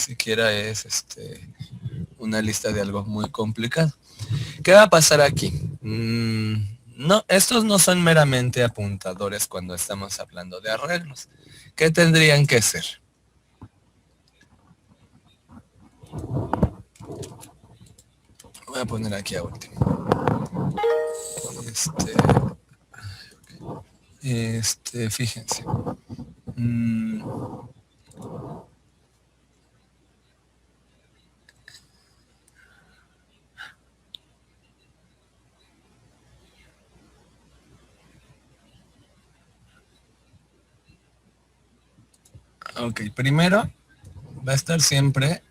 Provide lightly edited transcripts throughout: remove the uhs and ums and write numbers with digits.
siquiera es una lista de algo muy complicado. ¿Qué va a pasar aquí? No, estos no son meramente apuntadores cuando estamos hablando de arreglos. ¿Qué tendrían que ser? Voy a poner aquí a último. Fíjense. Ok, primero va a estar siempre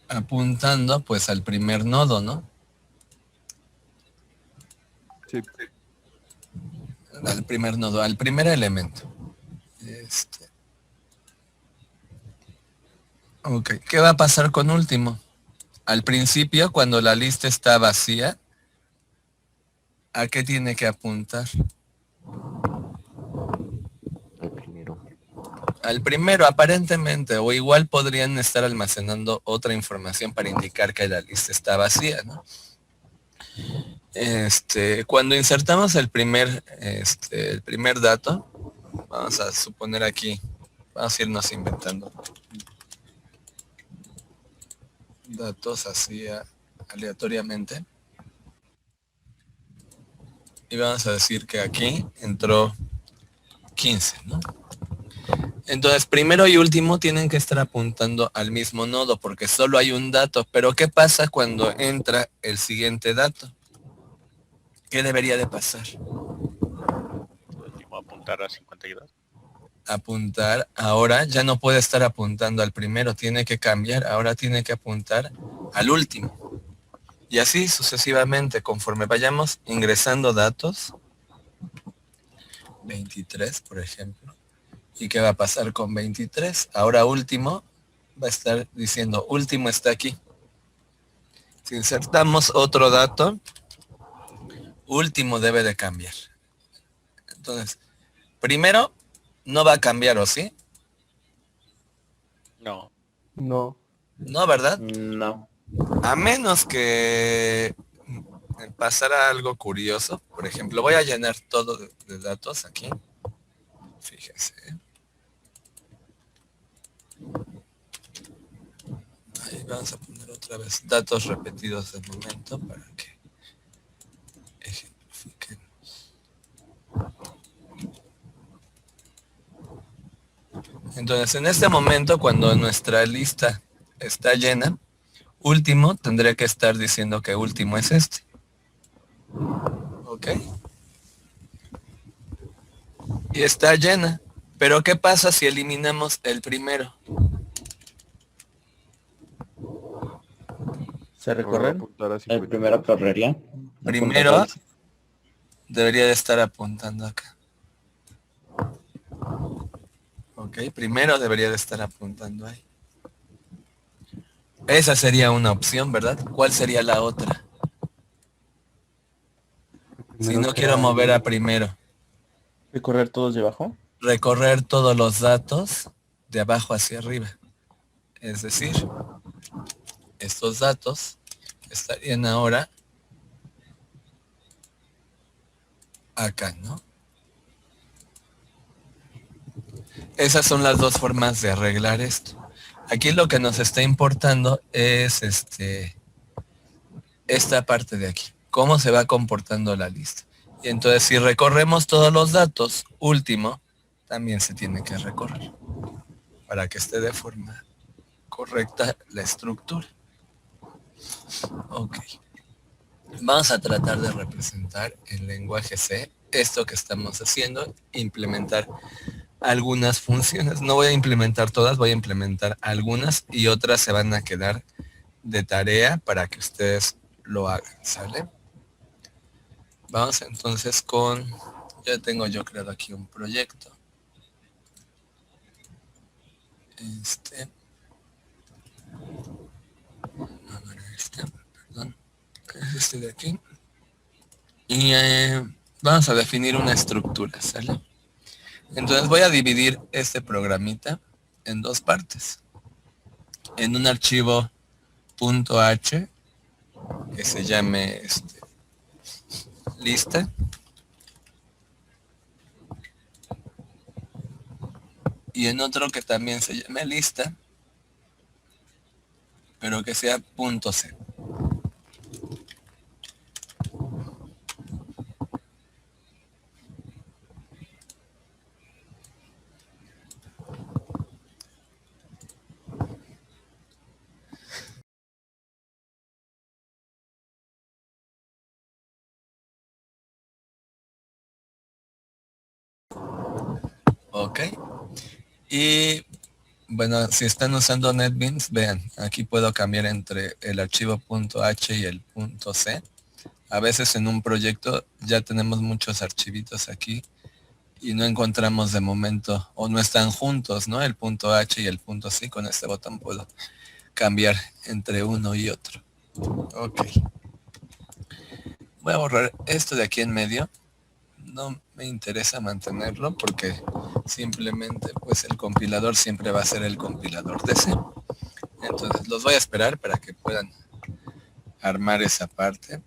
apuntando pues al primer nodo, ¿no? Sí. Al primer nodo, al primer elemento. Ok, ¿qué va a pasar con último? Al principio, cuando la lista está vacía, ¿a qué tiene que apuntar? Al primero. Al primero, aparentemente, o igual podrían estar almacenando otra información para indicar que la lista está vacía, ¿no? Cuando insertamos el primer dato, vamos a suponer aquí, vamos a irnos inventando datos así aleatoriamente. Y vamos a decir que aquí entró 15, ¿no? Entonces, primero y último tienen que estar apuntando al mismo nodo porque solo hay un dato. Pero ¿qué pasa cuando entra el siguiente dato? ¿Qué debería de pasar? Último, apuntar a 52. Apuntar, ahora ya no puede estar apuntando al primero, tiene que cambiar, ahora tiene que apuntar al último. Y así sucesivamente, conforme vayamos ingresando datos, 23, por ejemplo. ¿Y qué va a pasar con 23? Ahora último va a estar diciendo, último está aquí. Si insertamos otro dato, último debe de cambiar. Entonces, primero no va a cambiar, ¿o sí? No. No. No, ¿verdad? No. A menos que pasara algo curioso. Por ejemplo, voy a llenar todo de datos aquí. Fíjense. Ahí vamos a poner otra vez datos repetidos de momento para que ejemplifiquen. Entonces, en este momento, cuando nuestra lista está llena, último tendría que estar diciendo que último es este. ¿Ok? Y está llena. Pero ¿qué pasa si eliminamos el primero? ¿Se recorre? Apuntar a El 52. primero correría. Primero debería de estar apuntando acá. Ok, primero debería de estar apuntando ahí. Esa sería una opción, ¿verdad? ¿Cuál sería la otra? Si no quiero mover a primero. ¿Recorrer todos de abajo? Recorrer todos los datos de abajo hacia arriba. Es decir, estos datos estarían ahora acá, ¿no? Esas son las dos formas de arreglar esto. Aquí lo que nos está importando es esta parte de aquí. Cómo se va comportando la lista. Y entonces si recorremos todos los datos, último, también se tiene que recorrer para que esté de forma correcta la estructura. Ok. Vamos a tratar de representar en lenguaje C esto que estamos haciendo, implementar algunas funciones. No voy a implementar todas, voy a implementar algunas y otras se van a quedar de tarea para que ustedes lo hagan, ¿sale? Vamos entonces con, ya tengo yo creado aquí un proyecto. Perdón, es este de aquí. Y vamos a definir una estructura, ¿sale? Entonces voy a dividir este programita en dos partes. En un archivo .h que se llame lista, y en otro que también se llame lista, pero que sea .c. Ok. Y bueno, si están usando NetBeans, vean, aquí puedo cambiar entre el archivo .h y el .c. A veces en un proyecto ya tenemos muchos archivitos aquí y no encontramos de momento, o no están juntos, ¿no? El .h y el .c. Con este botón puedo cambiar entre uno y otro. Ok. Voy a borrar esto de aquí en medio. No me interesa mantenerlo porque simplemente pues el compilador siempre va a ser el compilador de C. Entonces los voy a esperar para que puedan armar esa parte.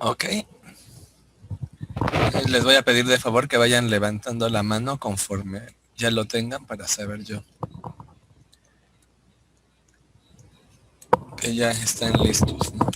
Ok. Les voy a pedir de favor que vayan levantando la mano conforme ya lo tengan para saber yo que ya están listos, ¿no?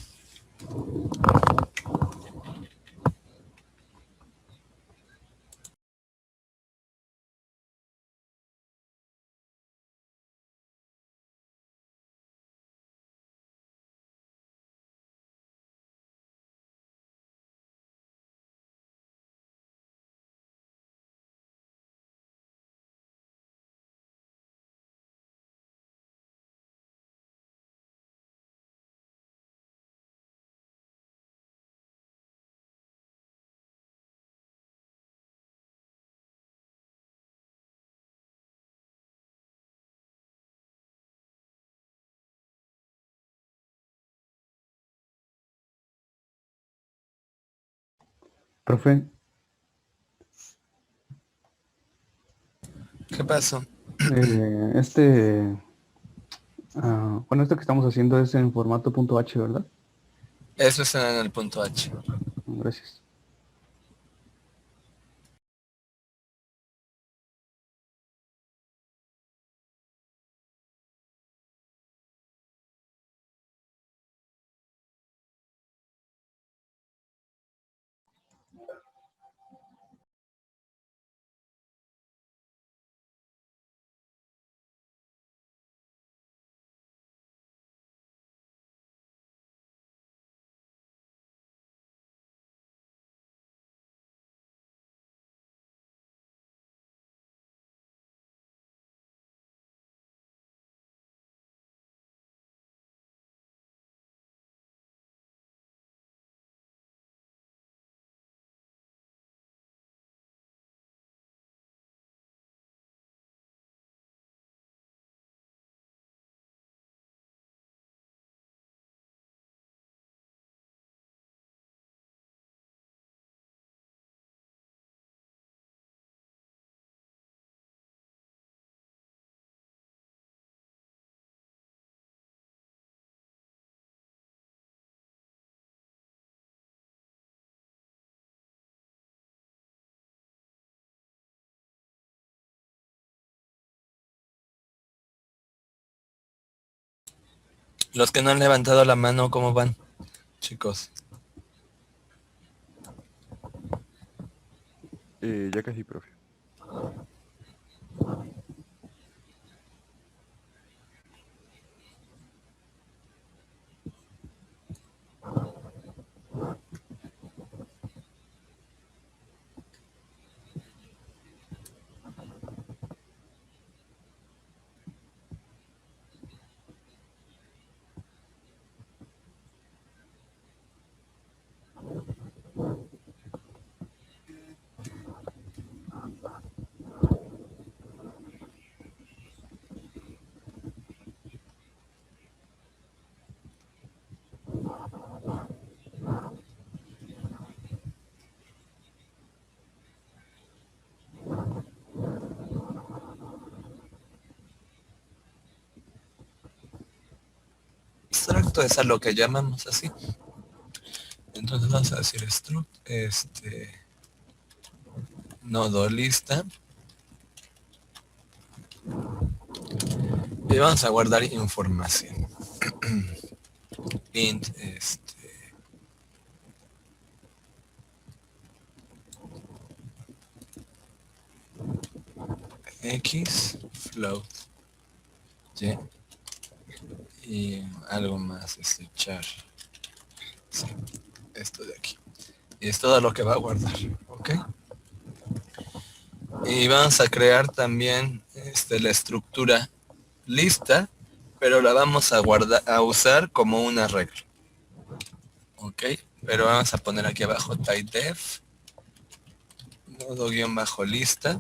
Profe, ¿Qué pasó? este, bueno, esto que estamos haciendo es en formato .h, ¿verdad? Eso está en el .h. Gracias. Los que no han levantado la mano, ¿cómo van, chicos? Ya casi, profe. constructo es a lo que llamamos así. Entonces vamos a decir struct, nodo lista. Y vamos a guardar información. Int, X, float, Y, y algo más, char. Sí, esto de aquí. Y es todo lo que va a guardar, ¿ok? Y vamos a crear también la estructura lista, pero la vamos a guardar, a usar como un arreglo. ¿Ok? Pero vamos a poner aquí abajo typedef, nodo-lista,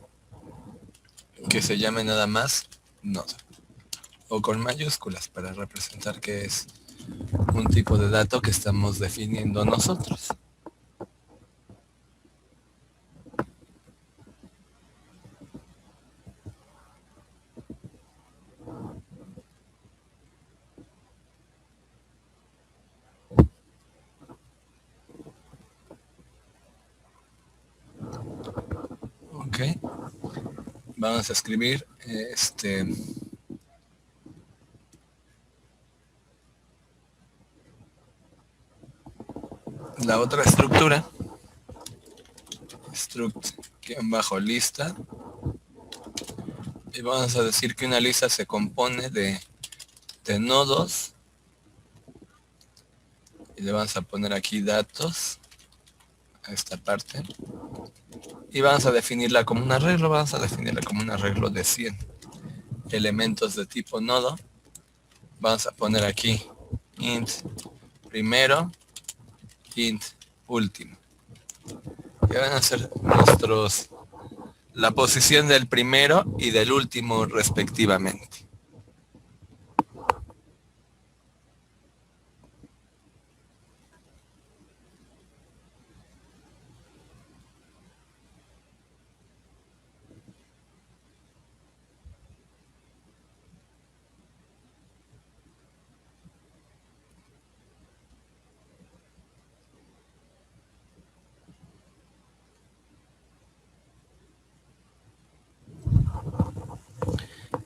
que se llame nada más nodo. O con mayúsculas para representar que es un tipo de dato que estamos definiendo nosotros. Ok. Vamos a escribir la otra estructura, struct-lista, y vamos a decir que una lista se compone de nodos, y le vamos a poner aquí datos a esta parte, y vamos a definirla como un arreglo, de 100 elementos de tipo nodo. Vamos a poner aquí int primero, int último, que van a ser la posición del primero y del último respectivamente.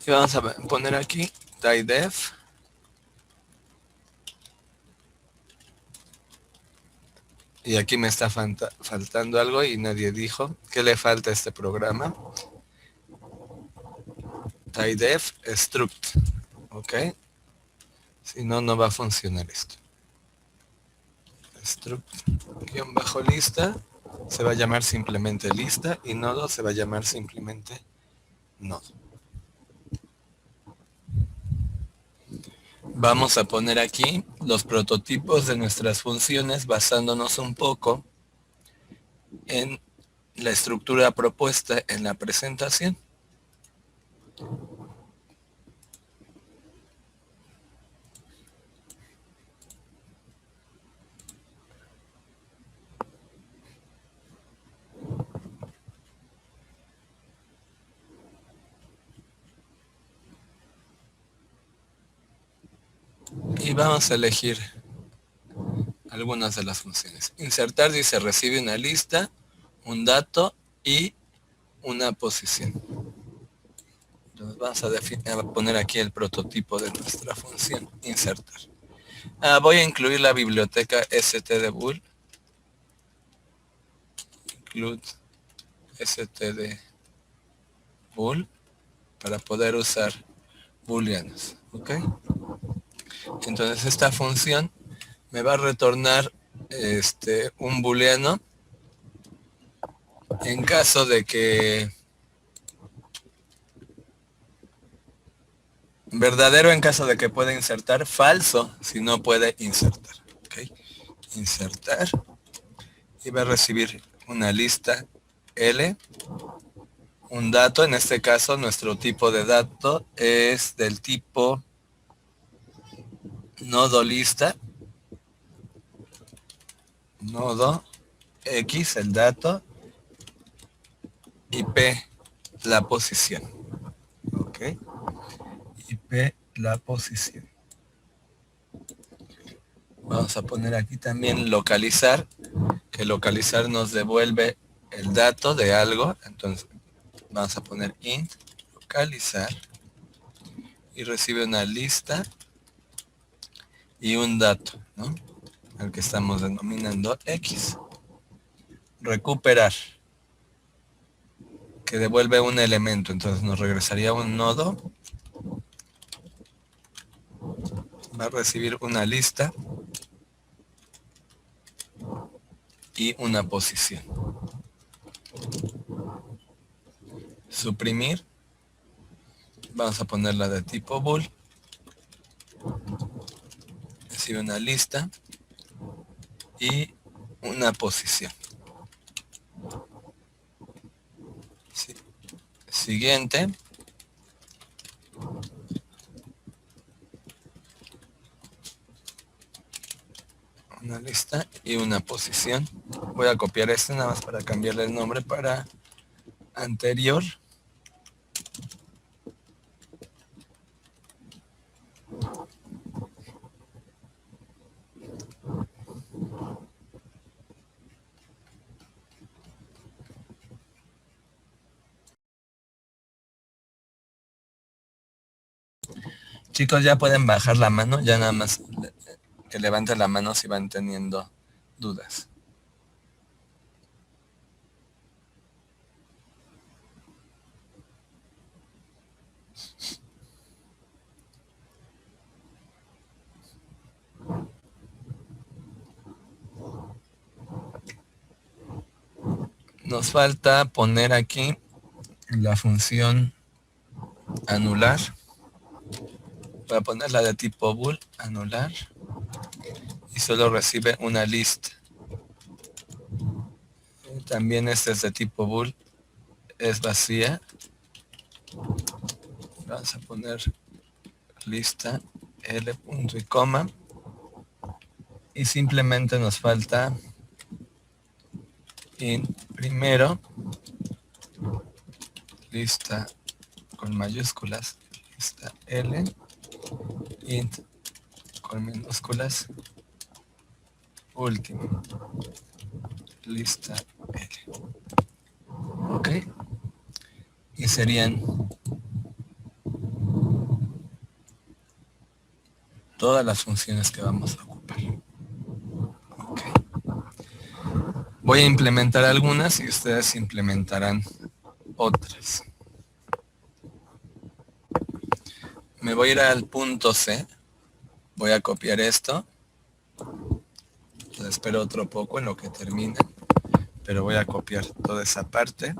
Y vamos a poner aquí typedef, y aquí me está faltando algo y nadie dijo que le falta a este programa. Typedef struct, ok, si no, no va a funcionar esto. Struct-lista se va a llamar simplemente lista, y nodo se va a llamar simplemente nodo. Vamos a poner aquí los prototipos de nuestras funciones basándonos un poco en la estructura propuesta en la presentación. Y vamos a elegir algunas de las funciones. Insertar dice recibe una lista, un dato y una posición. Entonces vamos a poner aquí el prototipo de nuestra función, insertar. Voy a incluir la biblioteca stdbool. Include stdbool para poder usar booleanos. ¿Ok? Entonces esta función me va a retornar un booleano en caso de que verdadero en caso de que pueda insertar, falso si no puede insertar. ¿Ok? Insertar, y va a recibir una lista L, un dato. En este caso nuestro tipo de dato es del tipo nodo lista, nodo X el dato, y P la posición. Ok, y P la posición. Vamos a poner aquí también localizar, que localizar nos devuelve el dato de algo. Entonces vamos a poner int localizar y recibe una lista y un dato, ¿no? Al que estamos denominando X. Recuperar, que devuelve un elemento, entonces nos regresaría un nodo. Va a recibir una lista y una posición. Suprimir, vamos a ponerla de tipo bool. Recibe una lista y una posición. Sí. Siguiente. Una lista y una posición. Voy a copiar este nada más para cambiarle el nombre para anterior. Chicos, ya pueden bajar la mano, ya nada más que levanten la mano si van teniendo dudas. Nos falta poner aquí la función anular. Voy a ponerla de tipo bool, anular, y solo recibe una lista. También este es de tipo bool, es vacía. Vamos a poner lista L punto y coma. Y simplemente nos falta int primero, lista con mayúsculas, lista L, int con minúsculas, último, lista L. Ok. Y serían todas las funciones que vamos a ocupar. Okay. Voy a implementar algunas y ustedes implementarán otras. Me voy a ir al punto C. Voy a copiar esto. Espero otro poco en lo que termine. Pero voy a copiar toda esa parte.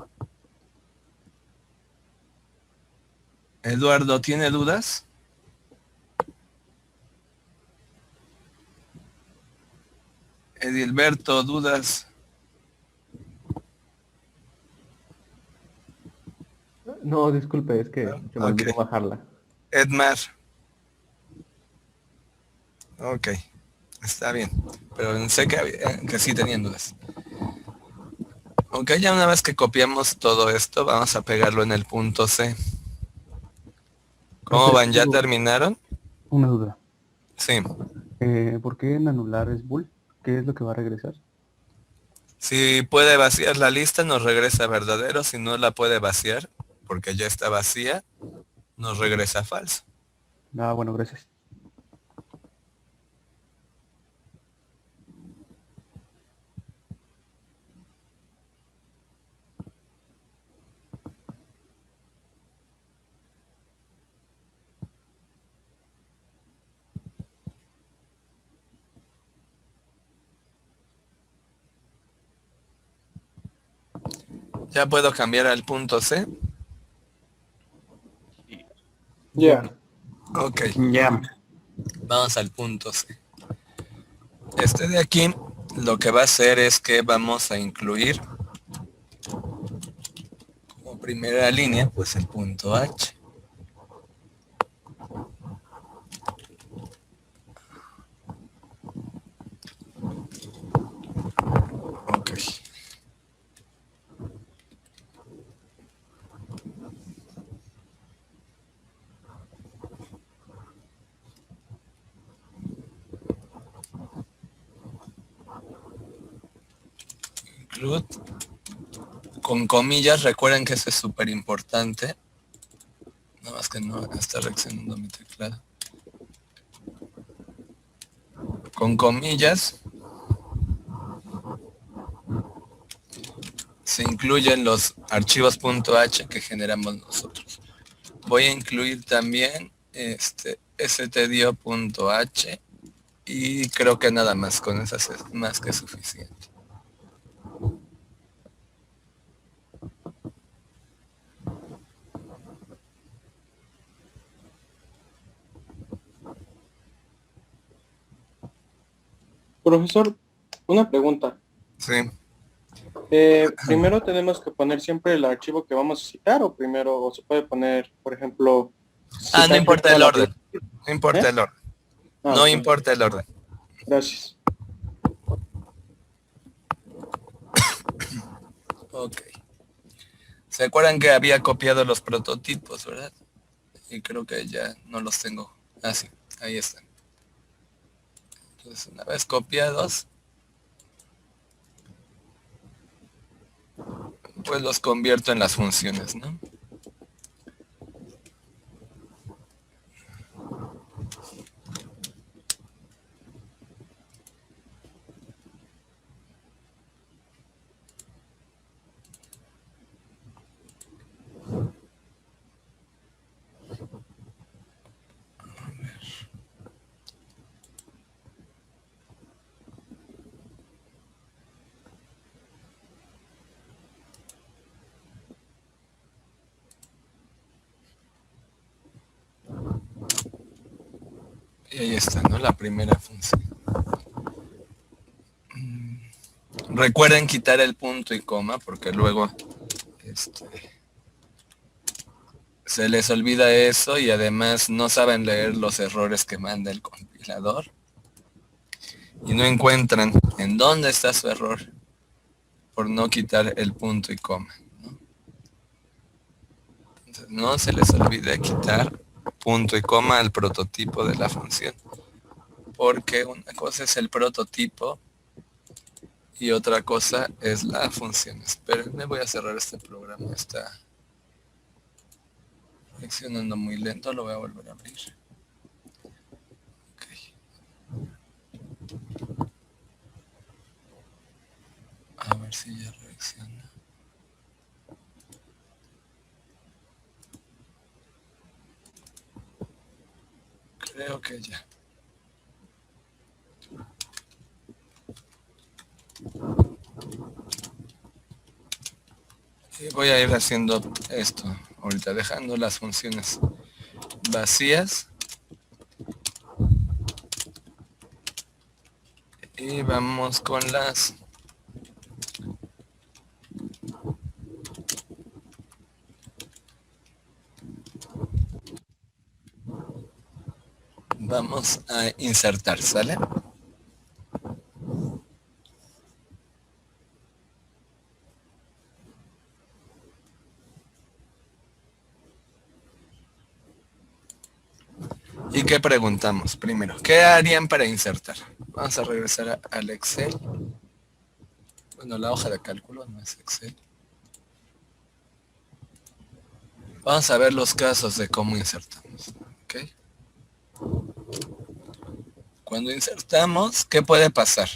Eduardo, ¿tiene dudas? Edilberto, ¿dudas? No, disculpe, es que se me Ok. olvidó bajarla. Edmar. Ok. Está bien. Pero sé que sí tenían dudas. Ok, ya una vez que copiamos todo esto, vamos a pegarlo en el punto C. ¿Cómo Profe, van? ¿Ya tengo terminaron? una duda. Sí. ¿Por qué en anular es bool? ¿Qué es lo que va a regresar? Si puede vaciar la lista, nos regresa verdadero. Si no la puede vaciar, porque ya está vacía, nos regresa falso. Ah, bueno, gracias. ¿Ya puedo cambiar al punto C? Ya. Ok, Ya. vamos al punto C. Este de aquí lo que va a hacer es que vamos a incluir como primera línea, pues el punto H. Ok. include con comillas, recuerden que eso es súper importante. Nada más que no está reaccionando mi teclado. Con comillas se incluyen los archivos .h que generamos nosotros. Voy a incluir también stdio.h y creo que nada más, con esas es más que suficiente. Profesor, una pregunta. Sí. Primero tenemos que poner siempre el archivo que vamos a citar o primero o se puede poner, por ejemplo, No citar importa toda el la orden. No importa ¿Eh? el orden. Ah, No ok. importa el orden. Gracias. Ok. ¿Se acuerdan que había copiado los prototipos, verdad? Y creo que ya no los tengo. Ah, sí, ahí están. Entonces, una vez copiados, pues los convierto en las funciones, ¿no? Y ahí está, ¿no? La primera función. Recuerden quitar el punto y coma porque luego se les olvida eso y además no saben leer los errores que manda el compilador y no encuentran en dónde está su error por no quitar el punto y coma, ¿no? Entonces, no se les olvide quitar punto y coma al prototipo de la función, porque una cosa es el prototipo y otra cosa es la función. Esperen, voy a cerrar este programa, está reaccionando muy lento, lo voy a volver a abrir. Okay. A ver si ya reacciona. Creo que ya. Y voy a ir haciendo esto ahorita, dejando las funciones vacías. Y vamos con las... Vamos a insertar, ¿sale? ¿Y qué preguntamos primero? ¿Qué harían para insertar? Vamos a regresar al Excel. Bueno, la hoja de cálculo no es Excel. Vamos a ver los casos de cómo insertamos. ¿Ok? Cuando insertamos, ¿qué puede pasar?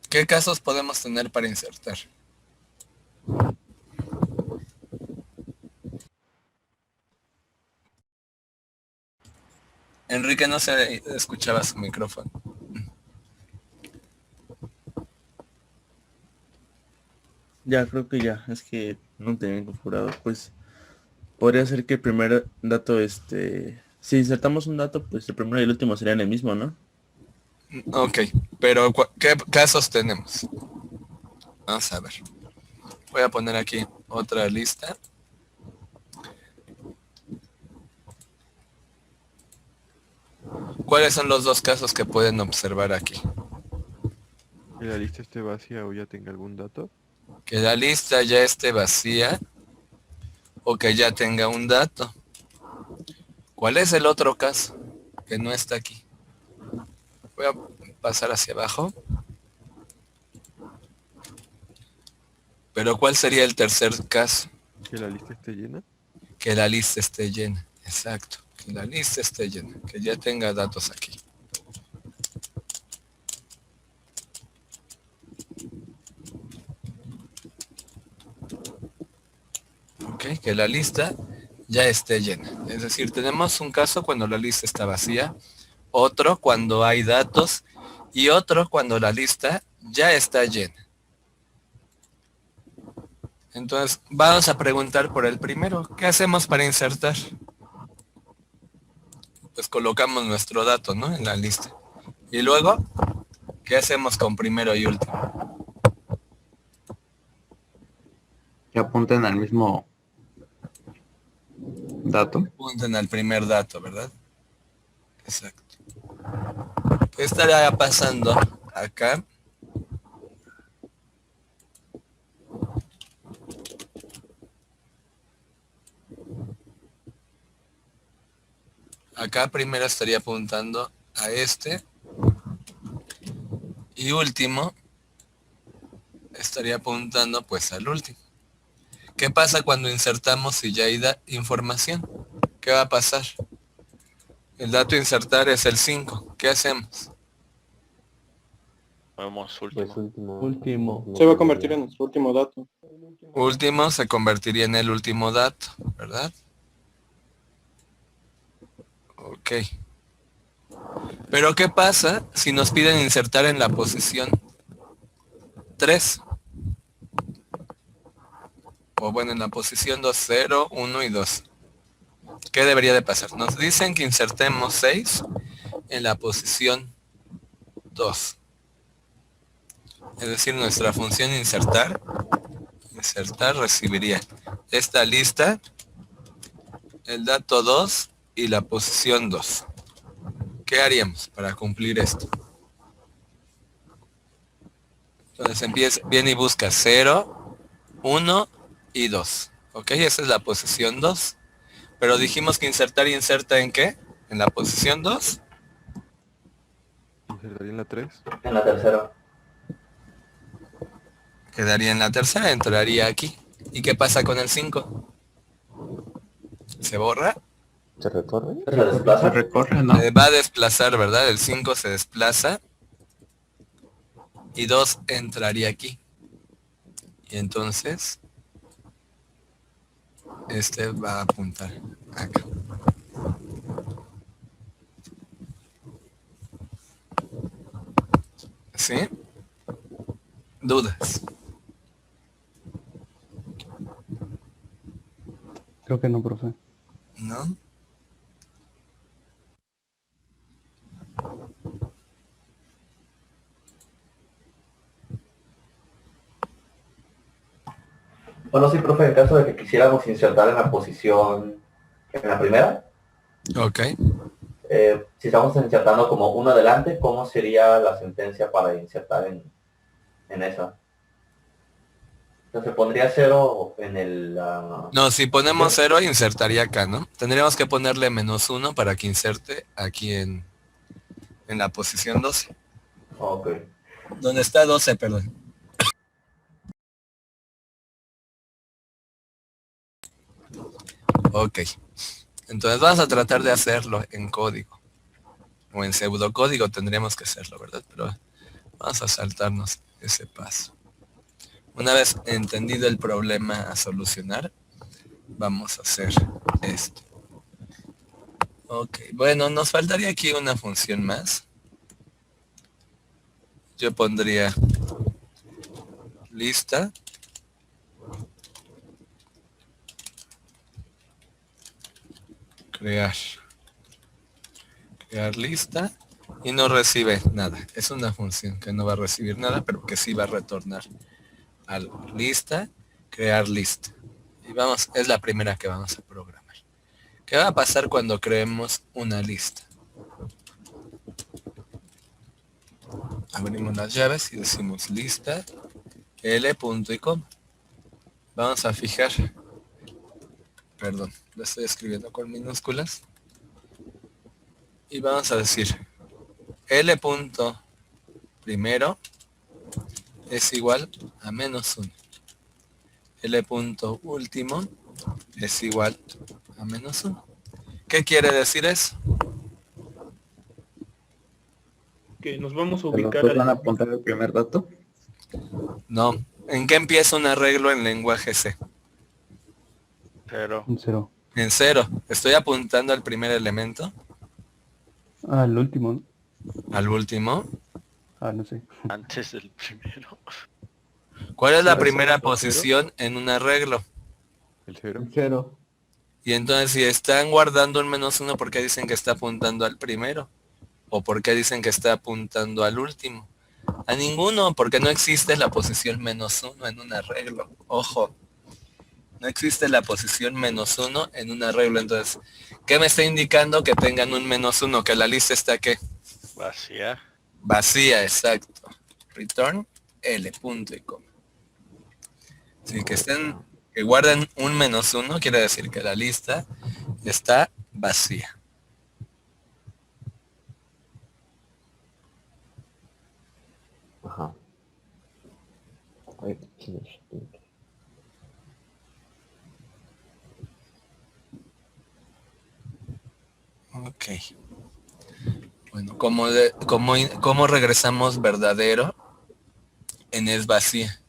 ¿Qué casos podemos tener para insertar? Enrique, no se escuchaba su micrófono. Ya, creo que ya, es que no tenía configurado. Pues podría ser que el primer dato, si insertamos un dato, pues el primero y el último serían el mismo, ¿no? Ok, pero ¿qué casos tenemos? Vamos a ver. Voy a poner aquí otra lista. ¿Cuáles son los dos casos que pueden observar aquí? ¿Que la lista esté vacía o ya tenga algún dato? Que la lista ya esté vacía o que ya tenga un dato. ¿Cuál es el otro caso? que no está aquí. Voy a pasar hacia abajo. Pero ¿cuál sería el tercer caso? Que la lista esté llena. Que la lista esté llena. Exacto. Que la lista esté llena. Que ya tenga datos aquí. Ok, que la lista ya esté llena. Es decir, tenemos un caso cuando la lista está vacía, otro cuando hay datos y otro cuando la lista ya está llena. Entonces, vamos a preguntar por el primero. ¿Qué hacemos para insertar? Pues colocamos nuestro dato, ¿no? En la lista. Y luego, ¿qué hacemos con primero y último? Que apunten al mismo dato. Apunten al primer dato, ¿verdad? Exacto. ¿Qué estaría pasando acá? Acá primero estaría apuntando a este. Y último, estaría apuntando pues al último. ¿Qué pasa cuando insertamos y ya hay información? ¿Qué va a pasar? El dato a insertar es el 5. ¿Qué hacemos? Vamos, Pues último. último. Se va a convertir en nuestro último dato. Último se convertiría en el último dato, ¿verdad? Ok. Pero ¿qué pasa si nos piden insertar en la posición 3? O bueno, en la posición 2, 0, 1 y 2. ¿Qué debería de pasar? Nos dicen que insertemos 6 en la posición 2. Es decir, nuestra función insertar recibiría esta lista, el dato 2 y la posición 2. ¿Qué haríamos para cumplir esto? Entonces empieza, viene y busca 0, 1 y 2. ¿Ok? Esa es la posición 2. Pero dijimos que insertar y inserta ¿en qué? En la posición 2. Insertaría en la 3. En la tercera. Quedaría en la tercera, entraría aquí. ¿Y qué pasa con el 5? ¿Se borra? ¿Se recorre? ¿Se Se desplaza? recorre, ¿no? Va a desplazar, ¿verdad? El 5 se desplaza. Y 2 entraría aquí. Y entonces, este va a apuntar acá. ¿Sí? ¿Dudas? Creo que no, profe. ¿No? Bueno, sí, profe, en caso de que quisiéramos insertar en la posición, en la primera, Ok. si estamos insertando como uno adelante, ¿cómo sería la sentencia para insertar en esa? Entonces, ¿pondría 0 en el... No, si ponemos 0, insertaría acá, ¿no? Tendríamos que ponerle -1 para que inserte aquí en la posición 12. Ok. Donde está 12, perdón. Ok. Entonces vamos a tratar de hacerlo en código. O en pseudocódigo tendríamos que hacerlo, ¿verdad? Pero vamos a saltarnos ese paso. Una vez entendido el problema a solucionar, vamos a hacer esto. Ok, bueno, nos faltaría aquí una función más. Yo pondría lista. Crear lista y no recibe nada. Es una función que no va a recibir nada, pero que sí va a retornar algo. Lista, crear lista. Y vamos, es la primera que vamos a programar. ¿Qué va a pasar cuando creemos una lista? Abrimos las llaves y decimos lista, L punto y coma. Vamos a fijar, perdón, lo estoy escribiendo con minúsculas. Y vamos a decir L punto primero es igual a -1. L punto último es igual a -1. ¿Qué quiere decir eso? Que nos vamos a ¿Los ubicar dos van a al... apuntar el primer dato? No. ¿En qué empieza un arreglo en lenguaje C? Cero. Un 0. En 0. Estoy apuntando al primer elemento, Ah, el último, ¿no? al último. Ah, no sé. Antes del primero. ¿Cuál es la ¿Cero, primera cero, cero? posición en un arreglo? El cero. 0. Y entonces si están guardando un -1, ¿por qué dicen que está apuntando al primero? ¿O por qué dicen que está apuntando al último? A ninguno, porque no existe la posición -1 en un arreglo. Ojo, no existe la posición -1 en un arreglo. Entonces, ¿qué me está indicando que tengan un -1? Que la lista está ¿qué? Vacía. Vacía, exacto. Return L, punto y coma. Sí, que guarden un -1 quiere decir que la lista está vacía. Ajá. Ok. Bueno, ¿cómo regresamos verdadero en es vacía?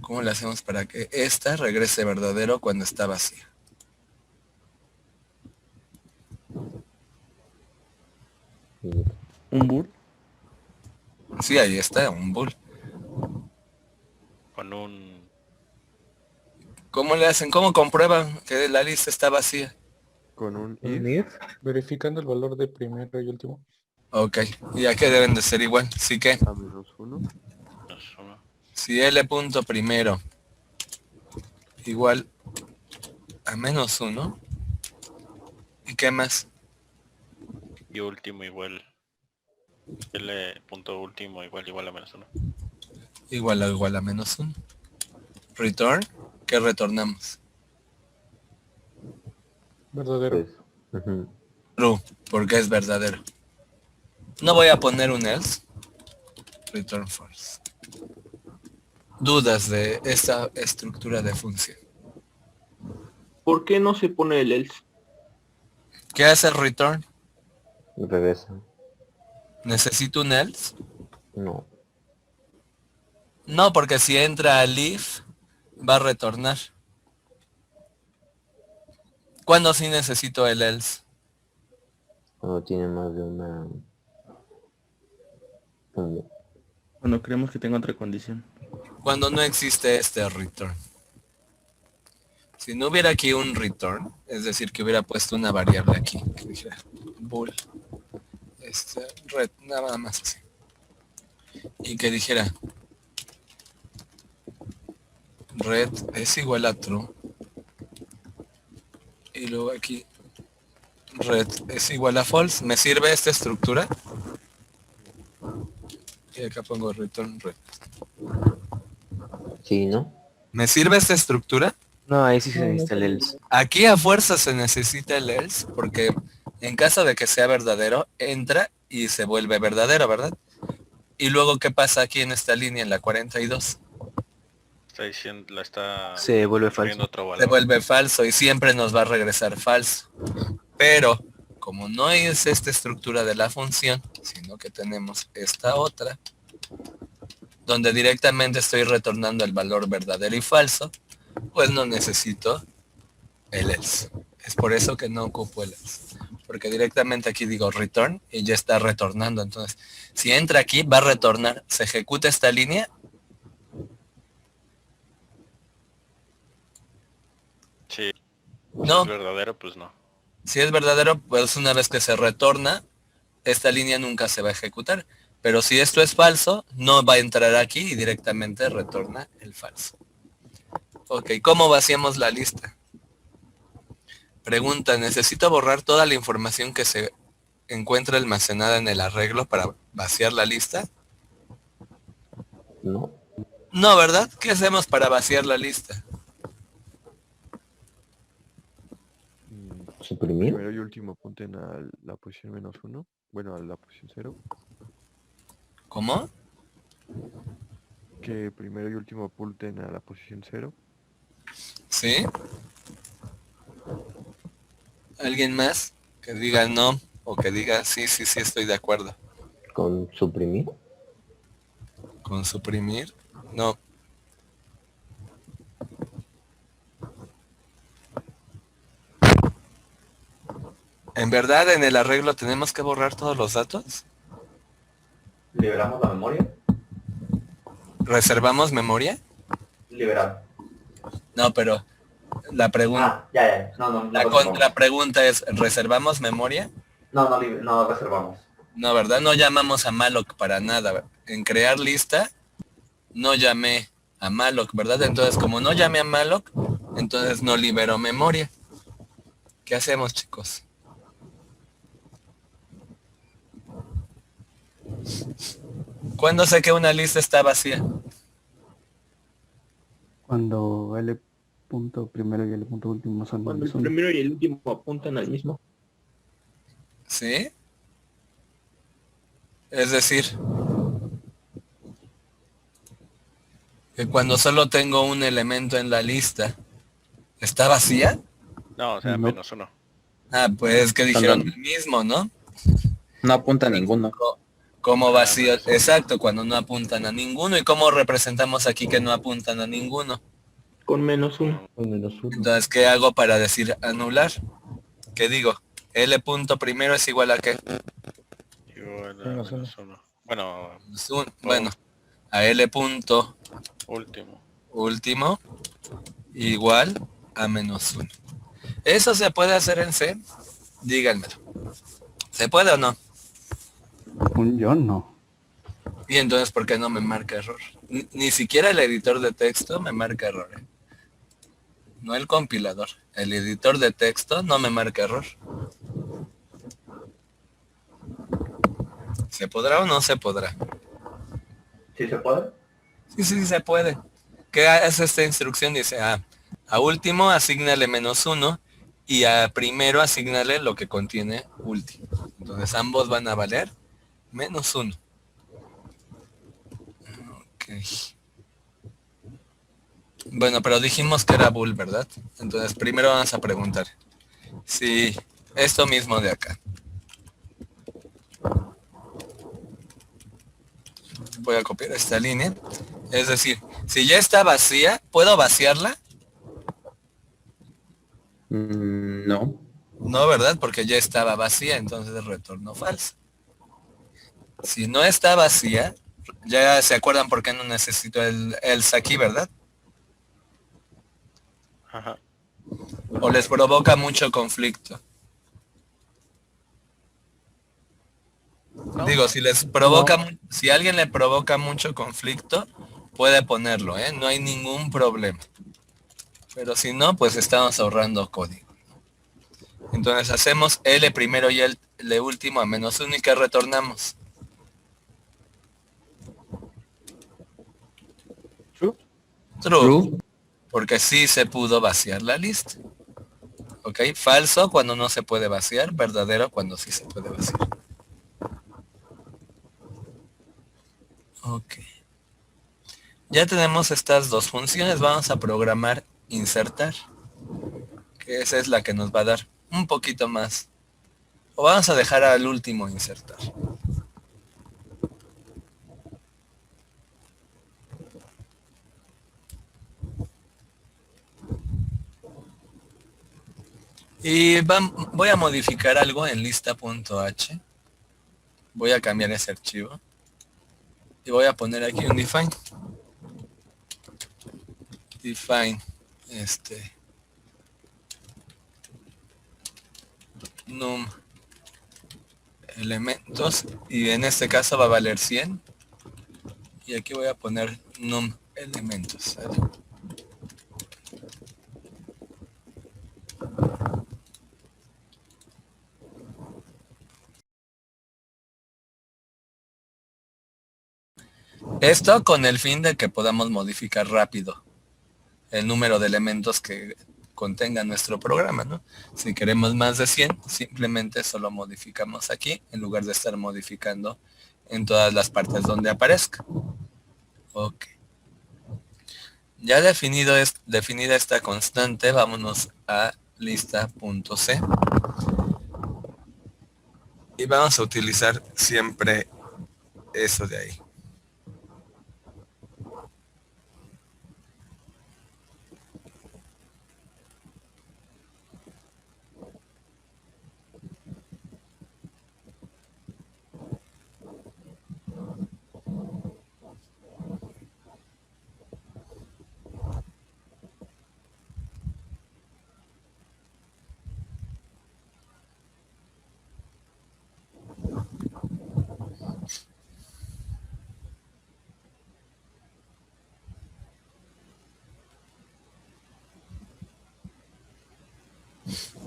¿Cómo le hacemos para que esta regrese verdadero cuando está vacía? Un bool. Sí, ahí está, un bool. Con un... ¿Cómo le hacen? ¿Cómo comprueban que la lista está vacía? Con un ¿Un if. if? Verificando el valor de primero y último. Ok, y aquí deben de ser igual. Así que, A -1. Menos uno. si L punto primero igual a -1, ¿y qué más? Y último igual. L punto último igual a -1. Igual a -1. Return, ¿qué retornamos? Verdadero. Pues, ujú. True, porque es verdadero. No voy a poner un else. Return false. Dudas de esta estructura de función. ¿Por qué no se pone el else? ¿Qué hace el return? Regresa. ¿Necesito un else? No. No, porque si entra al if, va a retornar. ¿Cuándo sí necesito el else? Cuando tiene más de una... Cuando creemos que tenga otra condición. Cuando no existe este return. Si no hubiera aquí un return, es decir, que hubiera puesto una variable aquí, que dijera bool, red, nada más así. Y que dijera red es igual a true. Y luego aquí red es igual a false. ¿Me sirve esta estructura? Y acá pongo return red. Sí, ¿no? ¿Me sirve esta estructura? No, ahí sí se necesita el else. Aquí a fuerza se necesita el else porque en caso de que sea verdadero, entra y se vuelve verdadero, ¿verdad? Y luego, ¿qué pasa aquí en esta línea, en la 42? Está diciendo, la está... Se vuelve poniendo falso. otro valor. Se vuelve falso y siempre nos va a regresar falso. Pero, como no es esta estructura de la función, sino que tenemos esta otra, donde directamente estoy retornando el valor verdadero y falso, pues no necesito el else. Es por eso que no ocupo el else. Porque directamente aquí digo return y ya está retornando. Entonces, si entra aquí, va a retornar. Se ejecuta esta línea. Sí. No. Si es verdadero, pues no. Si es verdadero, pues una vez que se retorna, esta línea nunca se va a ejecutar. Pero si esto es falso, no va a entrar aquí y directamente retorna el falso. Ok, ¿cómo vaciamos la lista? Pregunta, ¿necesito borrar toda la información que se encuentra almacenada en el arreglo para vaciar la lista? No. No, ¿verdad? ¿Qué hacemos para vaciar la lista? suprimir. Primero y último apunten a la posición -1. Bueno, a la posición 0. ¿Cómo? Que primero y último apunten a la posición 0. ¿Sí? ¿Alguien más? Que diga no o que diga sí, sí, sí, estoy de acuerdo. Con suprimir. ¿Con suprimir? No. ¿En verdad en el arreglo tenemos que borrar todos los datos? ¿Liberamos la memoria? ¿Reservamos memoria? Liberar. No, pero la pregunta... Ah, ya. No La reservamos. contrapregunta es, ¿reservamos memoria? No reservamos. No, ¿verdad? No llamamos a malloc para nada. En crear lista, no llamé a malloc, ¿verdad? Entonces, como no llamé a malloc, entonces no libero memoria. ¿Qué hacemos, chicos? ¿Cuándo sé que una lista está vacía? Cuando L punto primero y L punto último son Cuando el son- primero y el último apuntan al mismo. ¿Sí? Es decir, que cuando solo tengo un elemento en la lista, ¿está vacía? No, o sea, No. -1. Ah, pues que dijeron Cuando- el mismo, ¿no? No apunta a ninguno. Como vacío, exacto, cuando no apuntan a ninguno. ¿Y cómo representamos aquí que no apuntan a ninguno? Con -1. Con -1. Entonces, ¿qué hago para decir anular? ¿Qué digo? L punto primero es igual a qué? Igual a -1. -1. Bueno, Bueno, a L punto último. último igual a -1. ¿Eso se puede hacer en C? Díganmelo. ¿Se puede o no? Según yo no. Y entonces, ¿por qué no me marca error? Ni siquiera el editor de texto me marca error. ¿Eh? No el compilador. El editor de texto no me marca error. ¿Se podrá o no se podrá? ¿Sí se puede? Sí, sí, se puede. ¿Qué hace esta instrucción? Dice, a último asignale -1 y a primero asignale lo que contiene último. Entonces ambos van a valer -1. Ok. Bueno, pero dijimos que era bool, ¿verdad? Entonces primero vamos a preguntar si esto mismo de acá. Voy a copiar esta línea. Es decir, si ya está vacía, ¿puedo vaciarla? No. No, ¿verdad? Porque ya estaba vacía, entonces retorno falso. Si no está vacía, ya se acuerdan por qué no necesito el else aquí, ¿verdad? Ajá. O les provoca mucho conflicto. No. Digo, si les provoca, si a alguien le provoca mucho conflicto, puede ponerlo, ¿eh? No hay ningún problema. Pero si no, pues estamos ahorrando código. Entonces hacemos L primero y L último a -1 y que retornamos. True. True. Porque sí se pudo vaciar la lista. ¿Ok? Falso cuando no se puede vaciar, verdadero cuando sí se puede vaciar. Ok. Ya tenemos estas dos funciones. Vamos a programar insertar. Que esa es la que nos va a dar un poquito más. O vamos a dejar al último insertar. Y voy a modificar algo en lista.h. Voy a cambiar ese archivo. Y voy a poner aquí un define. Define. Num elementos. Y en este caso va a valer 100. Y aquí voy a poner num elementos. ¿Sale? Esto con el fin de que podamos modificar rápido el número de elementos que contenga nuestro programa, ¿no? Si queremos más de 100, simplemente solo modificamos aquí, en lugar de estar modificando en todas las partes donde aparezca. Ok. Ya definida esta constante, vámonos a lista.c. Y vamos a utilizar siempre eso de ahí.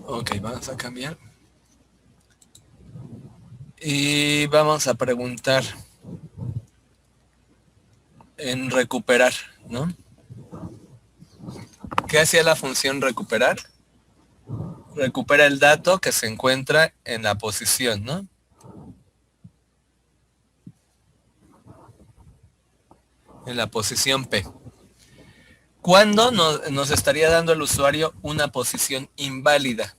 Ok, vamos a cambiar. Y vamos a preguntar en recuperar, ¿no? ¿Qué hacía la función recuperar? Recupera el dato que se encuentra en la posición, ¿no? En la posición P. ¿Cuándo nos estaría dando el usuario una posición inválida?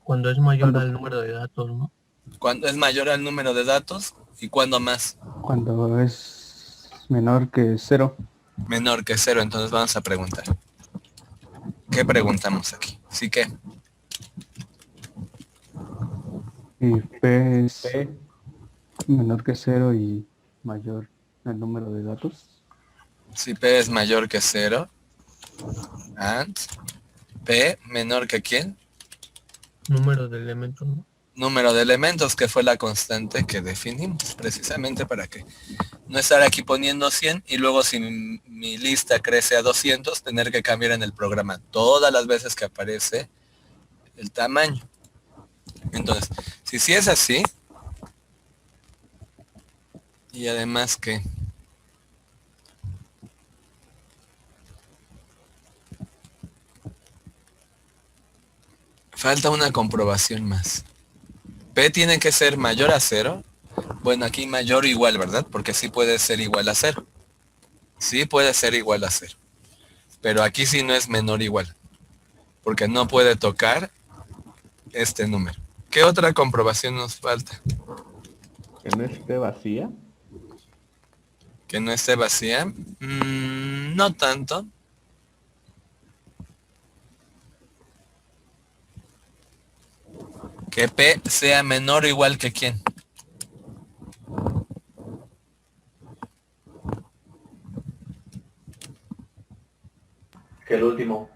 Cuando es mayor al número de datos, ¿no? Cuando es mayor al número de datos y cuando más. Cuando es menor que 0. Menor que 0, entonces vamos a preguntar. ¿Qué preguntamos aquí? Sí que. Y P es menor que 0 y mayor el número de datos. Si P es mayor que 0. And P menor que ¿quién? Número de elementos, ¿no? Número de elementos, que fue la constante que definimos, precisamente para que no estar aquí poniendo 100 y luego si mi lista crece a 200, tener que cambiar en el programa todas las veces que aparece el tamaño. Entonces, si es así, y además que falta una comprobación más. P tiene que ser mayor a 0. Bueno, aquí mayor o igual, ¿verdad? Porque sí puede ser igual a 0. Sí puede ser igual a 0. Pero aquí sí no es menor o igual. Porque no puede tocar este número. ¿Qué otra comprobación nos falta? ¿Que no esté vacía? Que no esté vacía. No tanto. Que P sea menor o igual que quién. Que el último.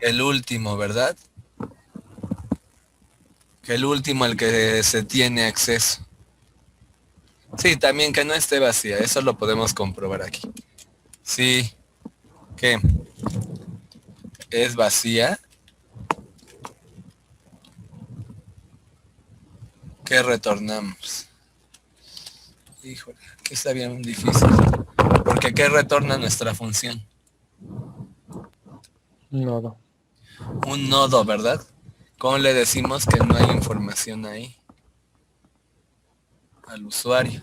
El último, ¿verdad? Que el último al que se tiene acceso. Sí, también que no esté vacía. Eso lo podemos comprobar aquí. Sí, que es vacía. ¿Qué retornamos? Híjole, que está bien difícil. Porque ¿qué retorna nuestra función? Nodo. Un nodo, ¿verdad? ¿Cómo le decimos que no hay información ahí? Al usuario.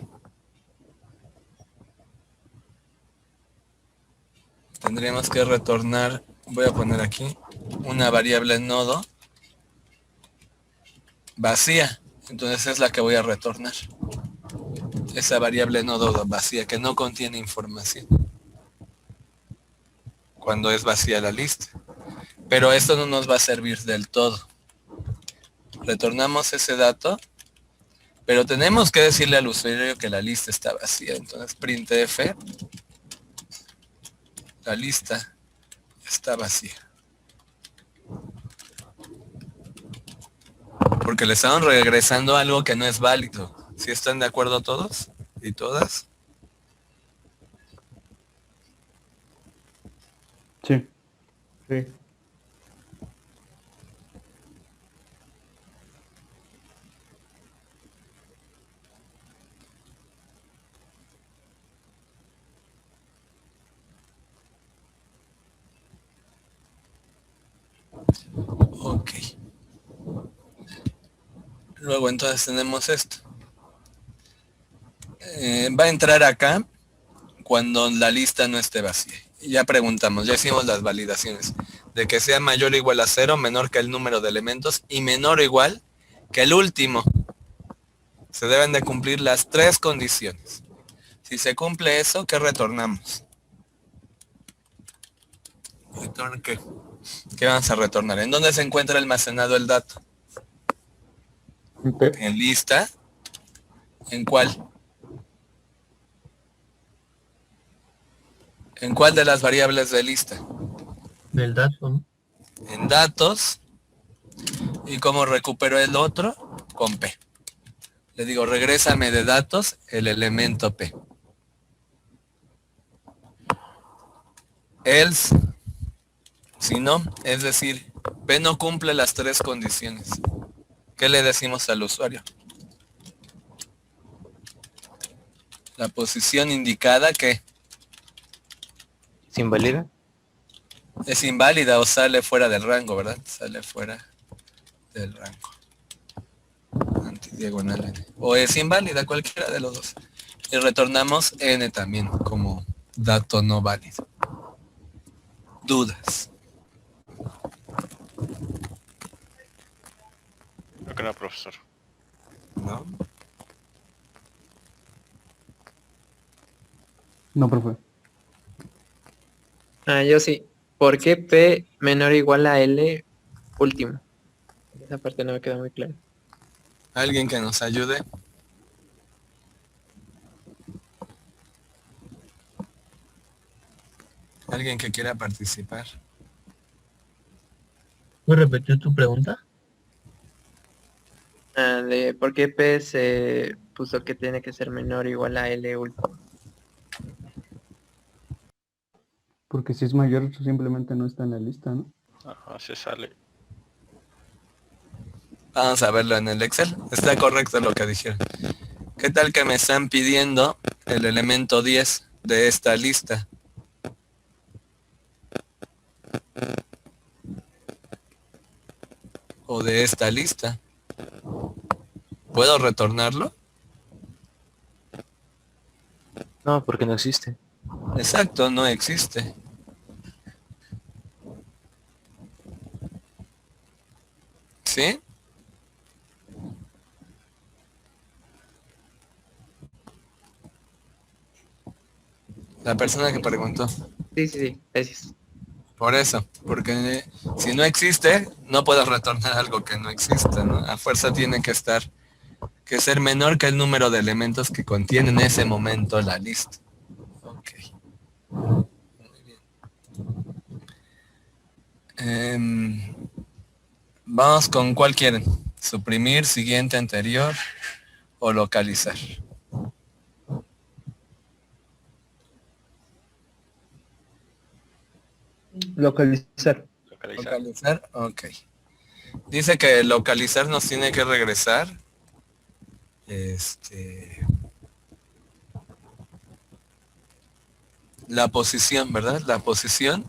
Tendríamos que retornar, voy a poner aquí, una variable nodo vacía. Entonces es la que voy a retornar. Esa variable nodo vacía que no contiene información. Cuando es vacía la lista. Pero esto no nos va a servir del todo. Retornamos ese dato, pero tenemos que decirle al usuario que la lista está vacía. Entonces printf, la lista está vacía. Porque le estamos regresando algo que no es válido. ¿Sí están de acuerdo todos y todas? Sí. Sí. Ok. Luego entonces tenemos esto. Va a entrar acá cuando la lista no esté vacía. Y ya preguntamos, ya hicimos las validaciones. De que sea mayor o igual a 0, menor que el número de elementos y menor o igual que el último. Se deben de cumplir las 3 condiciones. Si se cumple eso, ¿qué retornamos? ¿Qué? ¿Qué vamos a retornar? ¿En dónde se encuentra almacenado el dato? En lista. ¿En cuál? ¿En cuál de las variables de lista? Del dato, ¿no? En datos. ¿Y cómo recupero el otro? Con P. Le digo, regrésame de datos el elemento P. Else, si no, es decir, P no cumple las 3 condiciones. ¿Qué le decimos al usuario? La posición indicada, ¿qué? ¿Se invalida? Es inválida o sale fuera del rango, ¿verdad? Sale fuera del rango. Antidiagonal N. O es inválida, cualquiera de los dos. Y retornamos N también como dato no válido. ¿Dudas? Creo que no, profesor. ¿No? No, profe. Yo sí. ¿Por qué P menor o igual a L último? Esa parte no me queda muy clara. ¿Alguien que nos ayude? ¿Alguien que quiera participar? ¿Puedes repetir tu pregunta? De por qué P se puso que tiene que ser menor o igual a L último. Porque si es mayor, simplemente no está en la lista, ¿no? Ajá, se sale. Vamos a verlo en el Excel. Está correcto lo que dijeron. ¿Qué tal que me están pidiendo el elemento 10 de esta lista? O de esta lista. ¿Puedo retornarlo? No, porque no existe. Exacto, no existe. ¿Sí? La persona que preguntó. Sí, gracias. Por eso, porque si no existe, no puedo retornar algo que no exista, ¿no? A fuerza tiene que ser menor que el número de elementos que contiene en ese momento la lista. Ok. Muy bien. Vamos con cuál quieren. Suprimir, siguiente, anterior o localizar. Localizar. Localizar, ok. Dice que localizar nos tiene que regresar. La posición, ¿verdad? La posición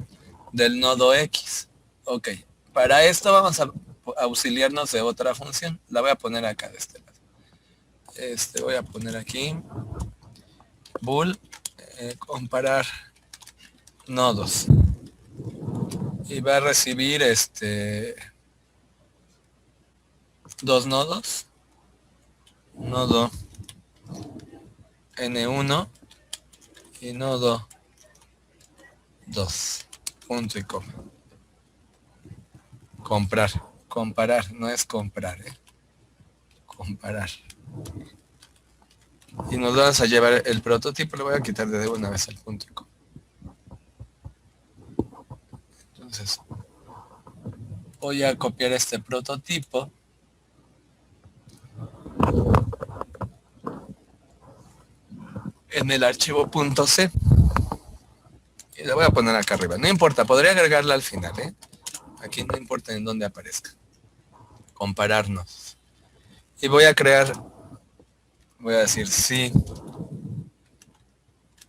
del nodo X. Ok. Para esto vamos a auxiliarnos de otra función. La voy a poner acá de este lado. Voy a poner aquí. Bool. Comparar nodos. Y va a recibir dos nodos. Nodo N1 y nodo 2. Punto y coma. Comparar, no es comprar, comparar. Y nos vamos a llevar el prototipo, le voy a quitar de una vez el punto y coma. Entonces, voy a copiar este prototipo. En el archivo .c. Y le voy a poner acá arriba. No importa, podría agregarla al final, Aquí no importa en dónde aparezca. Compararnos. Y voy a decir si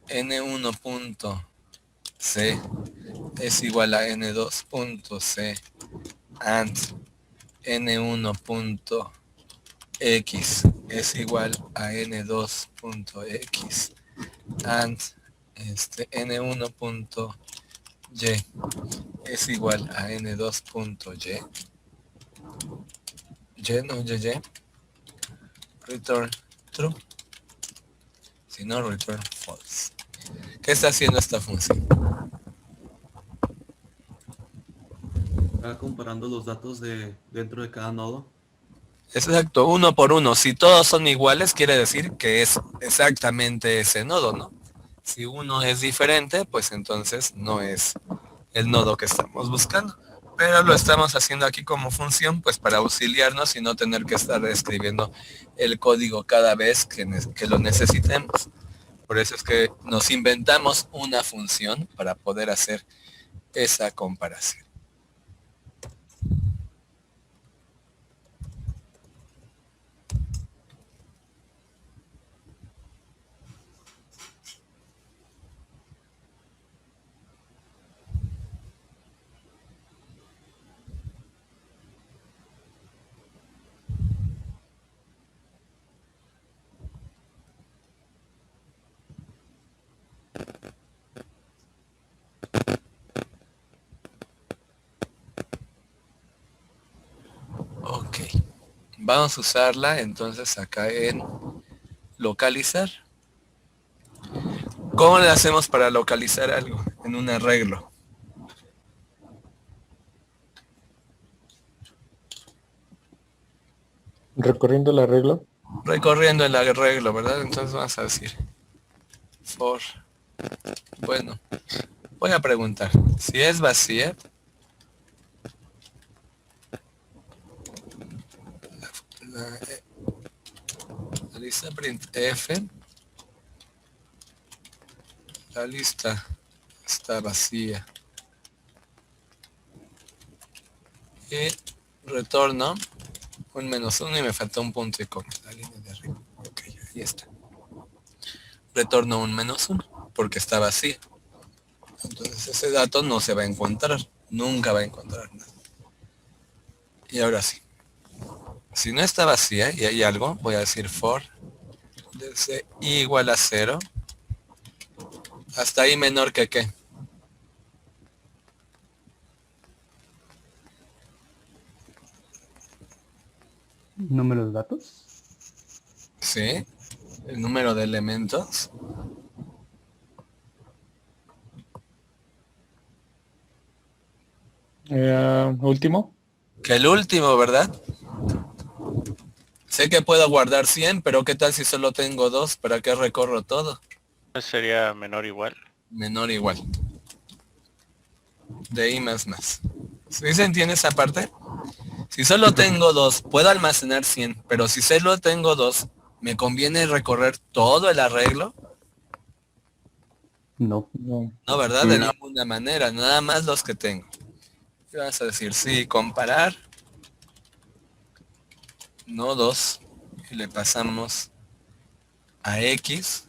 n1.c es igual a n2.c and n1.x es igual a n2.x and n1.y es igual a n2.y, no y, return true, si no return false. ¿Qué está haciendo esta función? Está comparando los datos dentro de cada nodo. Exacto, uno por uno. Si todos son iguales, quiere decir que es exactamente ese nodo, ¿no? Si uno es diferente, pues entonces no es el nodo que estamos buscando. Pero lo estamos haciendo aquí como función, pues para auxiliarnos y no tener que estar escribiendo el código cada vez que lo necesitemos. Por eso es que nos inventamos una función para poder hacer esa comparación. Ok, vamos a usarla entonces acá en localizar. ¿Cómo le hacemos para localizar algo en un arreglo? Recorriendo el arreglo. Recorriendo el arreglo, ¿verdad? Entonces vamos a decir for, bueno, voy a preguntar, si es vacía, la lista printf, la lista está vacía y retorno un -1 y me falta un punto y coma, la línea de arriba. Ok, ahí está. Retorno un -1 porque está vacía. Entonces ese dato no se va a encontrar, nunca va a encontrar nada. Y ahora sí, si no está vacía y hay algo, voy a decir for desde i igual a 0 hasta i menor que qué. Número de datos. Sí, el número de elementos. Último. Que el último, ¿verdad? Sé que puedo guardar 100, pero ¿qué tal si solo tengo 2? ¿Para qué recorro todo? Sería menor o igual. Menor o igual. De i más más. ¿Sí se entiende esa parte? Si solo tengo 2, puedo almacenar 100, pero si solo tengo 2, ¿me conviene recorrer todo el arreglo? No. No, ¿verdad? De ninguna manera, nada más los que tengo. ¿Qué vas a decir? Sí, comparar nodos y le pasamos a X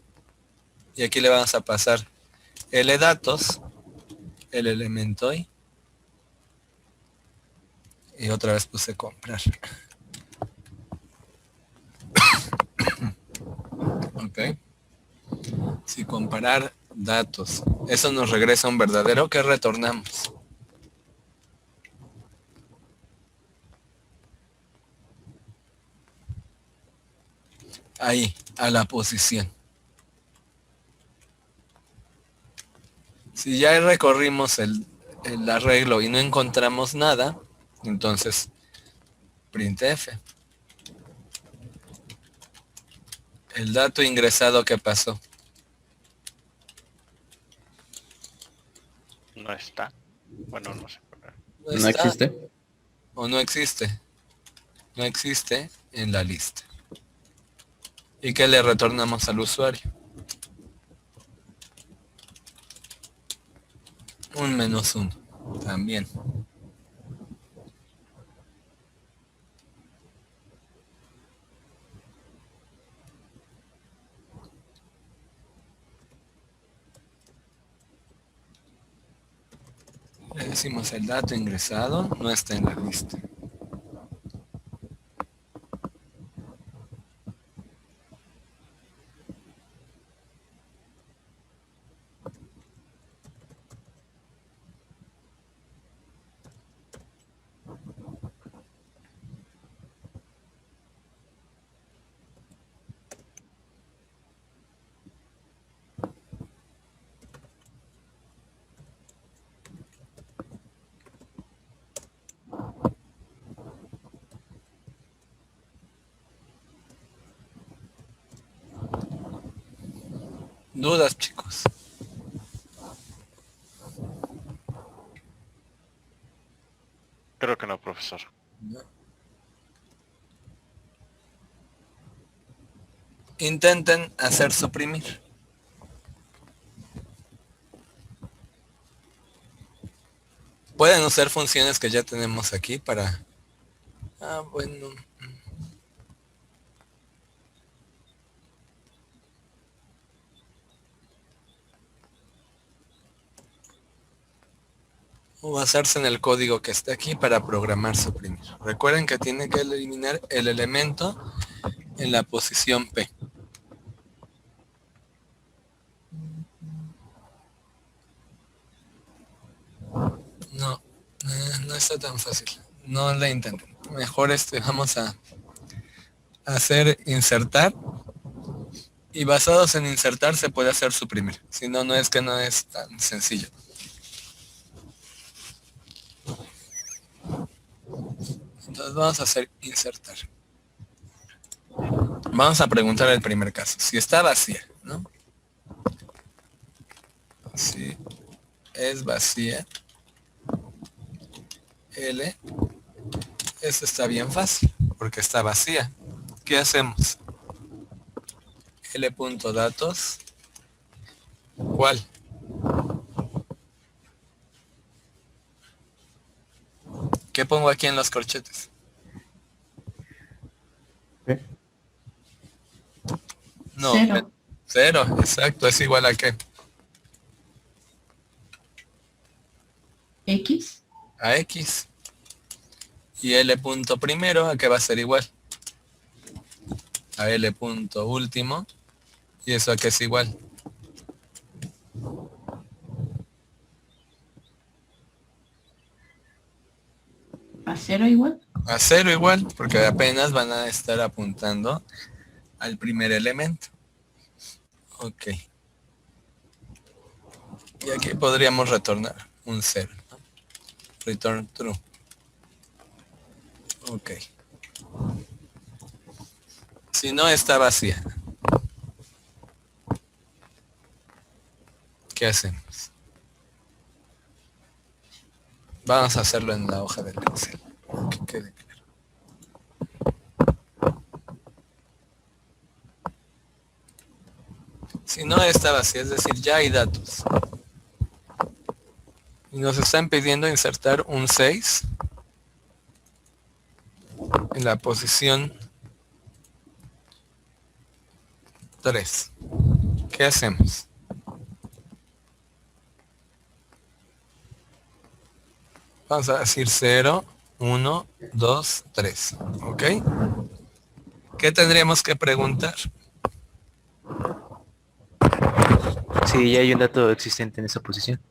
y aquí le vamos a pasar L datos, el elemento y otra vez puse comprar. Ok. Si comparar datos, eso nos regresa un verdadero que retornamos. Ahí, a la posición. Si ya recorrimos el arreglo y no encontramos nada, entonces printf. El dato ingresado que pasó. No está. Bueno, no sé. No existe. O no existe. No existe en la lista. ¿Y qué le retornamos al usuario? Un -1 también. Le decimos el dato ingresado no está en la lista. ¿Dudas, chicos? Creo que no, profesor. No. Intenten hacer suprimir. Pueden usar funciones que ya tenemos aquí para... Ah, bueno. O basarse en el código que está aquí para programar suprimir. Recuerden que tiene que eliminar el elemento en la posición P. No, no está tan fácil. No la intenten. Mejor vamos a hacer insertar. Y basados en insertar se puede hacer suprimir. Si no, no es que no es tan sencillo. Entonces vamos a hacer insertar. Vamos a preguntar el primer caso. Si está vacía, ¿no? Si es vacía, L, esto está bien fácil, porque está vacía. ¿Qué hacemos? L.datos, ¿cuál? ¿Qué pongo aquí en los corchetes? ¿Qué? No, Cero. Cero, exacto, es igual a qué? X. A X. Y L punto primero, ¿a qué va a ser igual? A L punto último. ¿Y eso a qué es igual? A cero igual. A cero igual, porque apenas van a estar apuntando al primer elemento. Ok. Y aquí podríamos retornar un 0, ¿no? Return true. Ok. Si no está vacía, ¿qué hacemos? Vamos a hacerlo en la hoja del Excel. Que quede claro. Si no está vacía, es decir, ya hay datos. Y nos están pidiendo insertar un 6 en la posición 3. ¿Qué hacemos? Vamos a decir 0, 1, 2, 3. ¿Ok? ¿Qué tendríamos que preguntar? Sí, ya hay un dato existente en esa posición.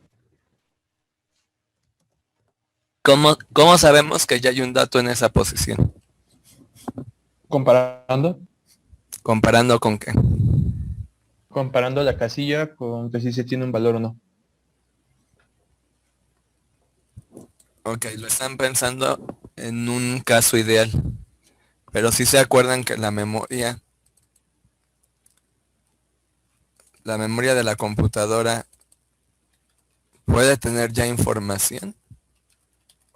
¿Cómo sabemos que ya hay un dato en esa posición? Comparando. ¿Comparando con qué? Comparando la casilla con que si se tiene un valor o no. Ok, lo están pensando en un caso ideal. Pero sí se acuerdan que la memoria de la computadora puede tener ya información.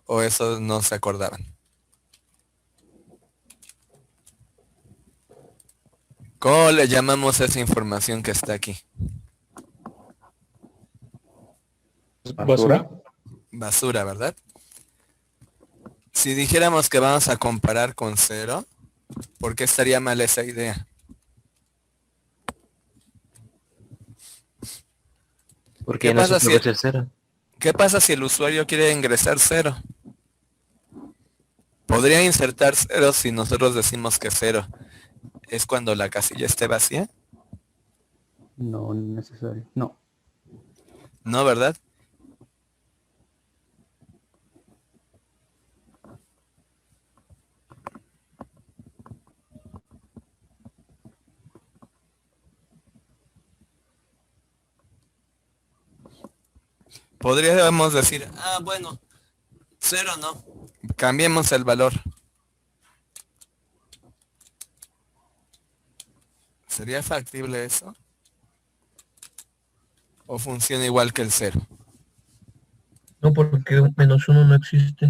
¿O eso no se acordaban? ¿Cómo le llamamos a esa información que está aquí? Basura. Basura, ¿verdad? Si dijéramos que vamos a comparar con 0, ¿por qué estaría mal esa idea? Porque ¿Qué no se pasa si aprovecha el 0. ¿Qué pasa si el usuario quiere ingresar 0? ¿Podría insertar 0 si nosotros decimos que 0 es cuando la casilla esté vacía? No necesario. No. No, ¿verdad? Podríamos decir, bueno, 0 no. Cambiemos el valor. ¿Sería factible eso? ¿O funciona igual que el 0? No, porque un -1 no existe.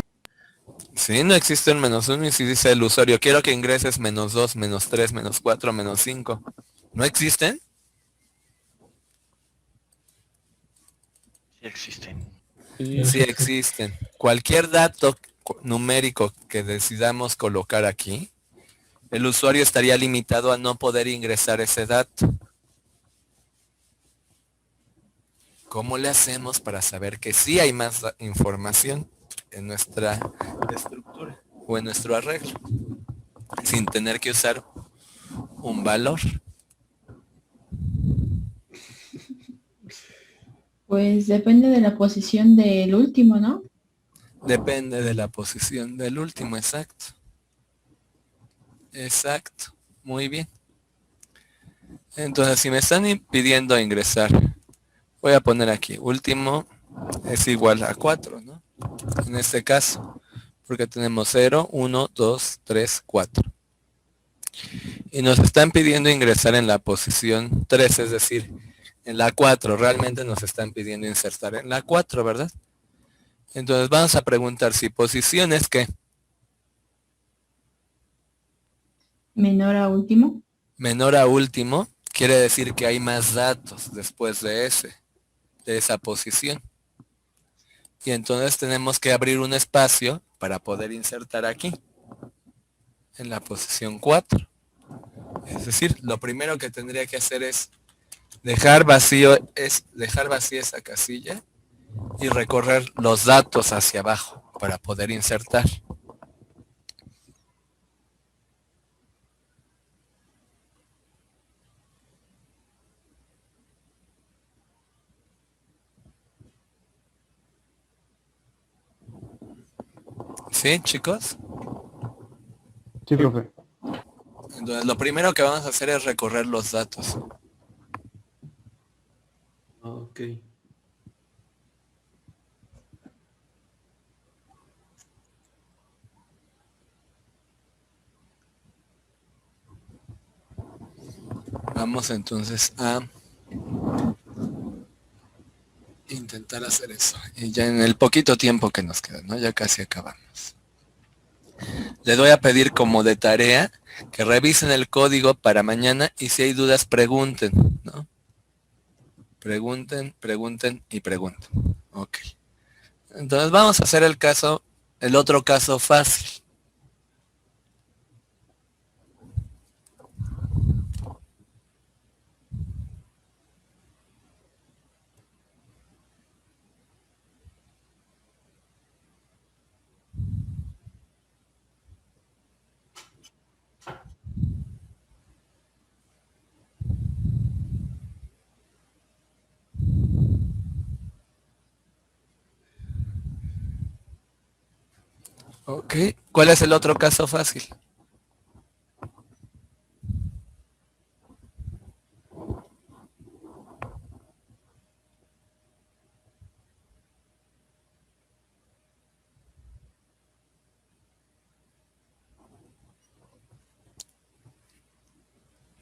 Sí, no existe un -1 y si dice el usuario, quiero que ingreses -2, -3, -4, -5. ¿No existen? Sí existen. Sí existen. Cualquier dato numérico que decidamos colocar aquí, el usuario estaría limitado a no poder ingresar ese dato. ¿Cómo le hacemos para saber que sí hay más información en nuestra estructura o en nuestro arreglo? Sin tener que usar un valor. Pues depende de la posición del último, ¿no? Depende de la posición del último, exacto. Exacto, muy bien. Entonces, si me están impidiendo ingresar, voy a poner aquí, último es igual a 4, ¿no? En este caso, porque tenemos 0, 1, 2, 3, 4. Y nos están pidiendo ingresar en la posición 3, es decir, en la 4. Realmente nos están pidiendo insertar en la 4, ¿verdad? Entonces vamos a preguntar si posición es ¿qué? Menor a último. Menor a último, quiere decir que hay más datos después de esa posición. Y entonces tenemos que abrir un espacio para poder insertar aquí, en la posición 4. Es decir, lo primero que tendría que hacer es dejar vacía esa casilla y recorrer los datos hacia abajo para poder insertar. ¿Sí, chicos? Sí, profe. Entonces, lo primero que vamos a hacer es recorrer los datos. Ok. Vamos entonces a intentar hacer eso. Y ya en el poquito tiempo que nos queda, ¿no? Ya casi acabamos. Les voy a pedir como de tarea que revisen el código para mañana y si hay dudas pregunten, ¿no? Pregunten, pregunten y pregunten. Ok. Entonces vamos a hacer el otro caso fácil. Ok. ¿Cuál es el otro caso fácil?